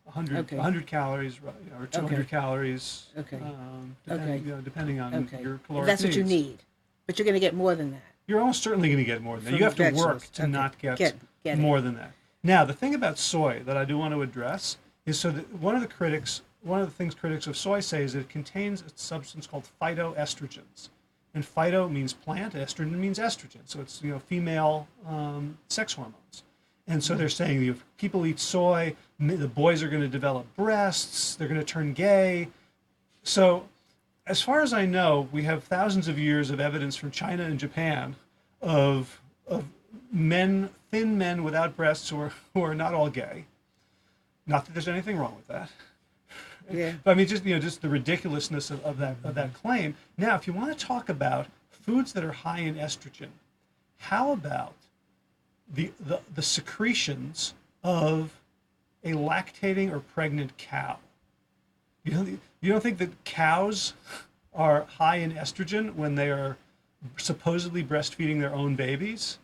100 calories, or 200 calories. Okay. Depending on your caloric That's needs. what you need, but you're going to get more than that. You're almost certainly going to get more than that. You have to work to not get more than that. Now, the thing about soy that I do want to address is that one of the things critics of soy say is that it contains a substance called phytoestrogens. And phyto means plant, estrogen means estrogen. So it's female sex hormones. And so they're saying if people eat soy, the boys are going to develop breasts, they're going to turn gay. So as far as I know, we have thousands of years of evidence from China and Japan of thin men without breasts who are not all gay. Not that there's anything wrong with that. Yeah. But I mean, just the ridiculousness of that claim. Now, if you want to talk about foods that are high in estrogen, how about the secretions of a lactating or pregnant cow? You don't think that cows are high in estrogen when they are supposedly breastfeeding their own babies?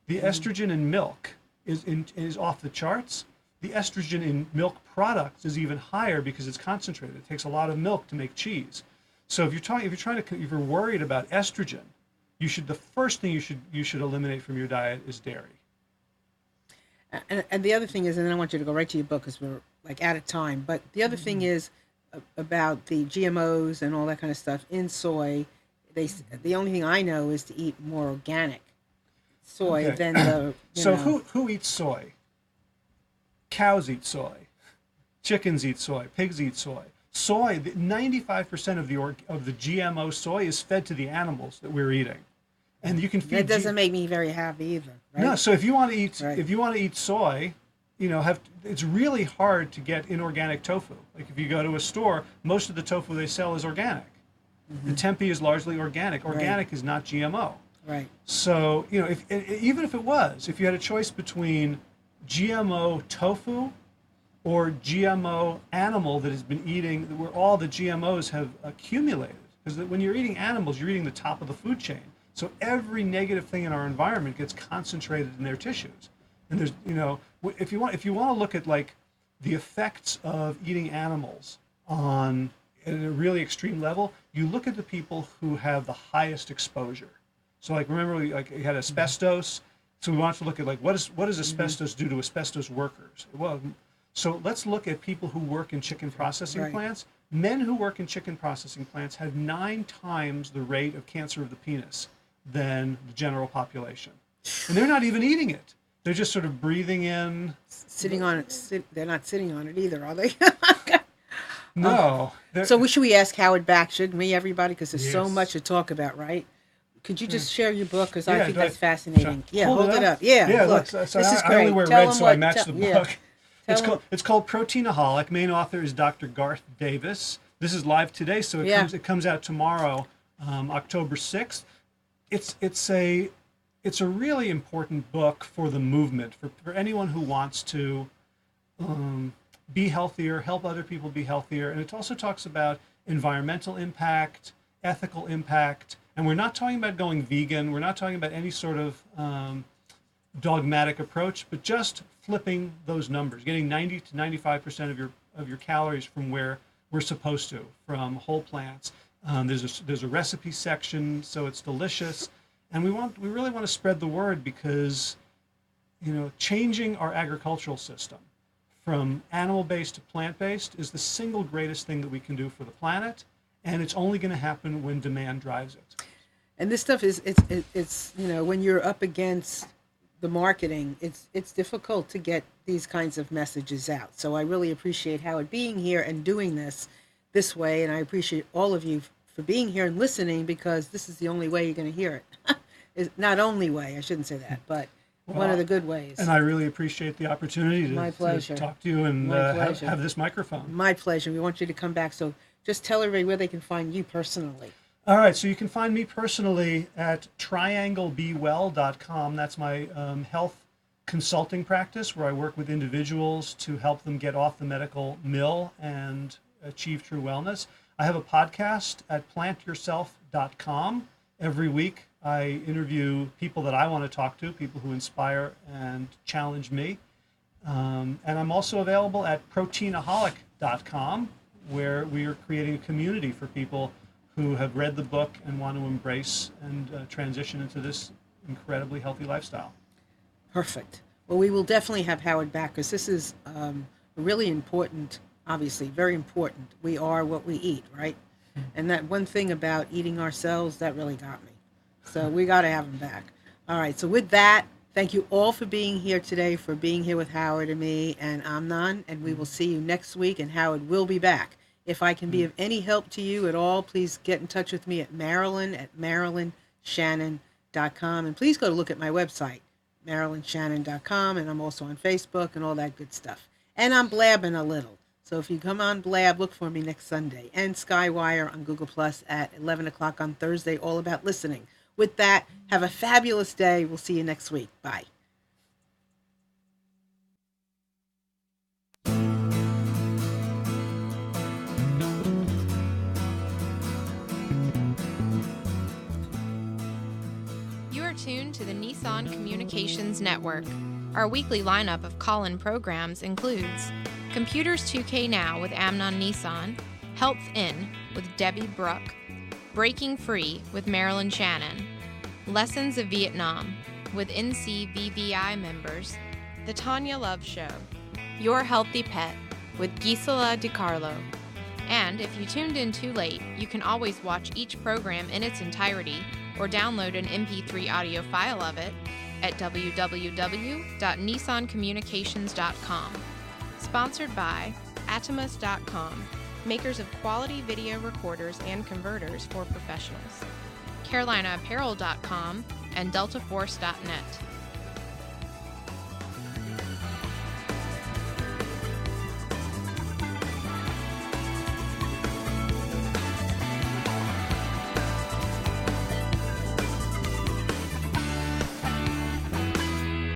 The estrogen in milk is off the charts. The estrogen in milk products is even higher because it's concentrated. It takes a lot of milk to make cheese. So if you're worried about estrogen, the first thing you should eliminate from your diet is dairy. And the other thing is, and then I want you to go right to your book because we're like out of time. But the other thing is about the GMOs and all that kind of stuff in soy. The only thing I know is to eat more organic soy than the. Who eats soy? Cows eat soy. Chickens eat soy. Pigs eat soy. Soy, 95% of the GMO soy is fed to the animals that we're eating. And you can feed. That doesn't make me very happy either. Right? No, so if you want to eat soy, it's really hard to get inorganic tofu. Like if you go to a store, most of the tofu they sell is organic. Mm-hmm. The tempeh is largely organic. Organic is not GMO. Right. So even if you had a choice between GMO tofu or GMO animal that has been eating, where all the GMOs have accumulated, because when you're eating animals, you're eating the top of the food chain. So every negative thing in our environment gets concentrated in their tissues. And there's, if you want to look at like the effects of eating animals at a really extreme level, you look at the people who have the highest exposure. So like remember, you had asbestos. So we want to look at like what does asbestos do to asbestos workers? Well, so let's look at people who work in chicken processing plants. Men who work in chicken processing plants have 9 times the rate of cancer of the penis than the general population. And they're not even eating it. They're just sort of breathing in. Sitting on it. They're not sitting on it either, are they? No. So should we ask Howard back, shouldn't we, everybody? Because there's so much to talk about, right? Could you just share your book? Because Yeah, I think do I- that's fascinating. Yeah, hold hold it it up? up. Yeah, Yeah, look, so this is I great. only wear Tell red, them so I what- match tell- the yeah. book. Tell them- It's called Protein Aholic. Main author is Dr. Garth Davis. This is live today, so it comes out tomorrow, October 6th. It's a really important book for the movement, for anyone who wants to be healthier, help other people be healthier. And it also talks about environmental impact, ethical impact. And we're not talking about going vegan. We're not talking about any sort of dogmatic approach, but just flipping those numbers, getting 90 to 95% of your calories from where we're supposed to, from whole plants. There's a recipe section, so it's delicious. And we really want to spread the word because, changing our agricultural system from animal-based to plant-based is the single greatest thing that we can do for the planet, and it's only going to happen when demand drives it. And this stuff it's when you're up against the marketing, it's difficult to get these kinds of messages out. So I really appreciate Howard being here and doing this way, and I appreciate all of you for being here and listening, because this is the only way you're going to hear it. It's not only way, I shouldn't say that, but one of the good ways. And I really appreciate the opportunity to talk to you and have this microphone. My pleasure. We want you to come back. So just tell everybody where they can find you personally. All right, so you can find me personally at trianglebewell.com. That's my health consulting practice where I work with individuals to help them get off the medical mill and achieve true wellness. I have a podcast at plantyourself.com. Every week I interview people that I want to talk to, people who inspire and challenge me. And I'm also available at proteinaholic.com, where we are creating a community for people who have read the book and want to embrace and transition into this incredibly healthy lifestyle. Perfect. Well, we will definitely have Howard back, because this is really important, obviously, very important. We are what we eat, right? And that one thing about eating ourselves, that really got me. So we got to have him back. All right. So with that, thank you all for being here today, for being here with Howard and me and Amnon. And we will see you next week, and Howard will be back. If I can be of any help to you at all, please get in touch with me at MarilynShannon.com. And please go to look at my website, MarilynShannon.com. And I'm also on Facebook and all that good stuff. And I'm blabbing a little. So if you come on Blab, look for me next Sunday. And Skywire on Google Plus at 11 o'clock on Thursday, all about listening. With that, have a fabulous day. We'll see you next week. Bye. You are tuned to the Nissan Communications Network. Our weekly lineup of call-in programs includes Computers 2K Now with Amnon Nissan, Health In with Debbie Bruck, Breaking Free with Marilyn Shannon, Lessons of Vietnam with NCVVI members, The Tanya Love Show, Your Healthy Pet with Gisela DiCarlo. And if you tuned in too late, you can always watch each program in its entirety or download an MP3 audio file of it at www.nissancommunications.com. Sponsored by Atomus.com, makers of quality video recorders and converters for professionals, CarolinaApparel.com, and DeltaForce.net.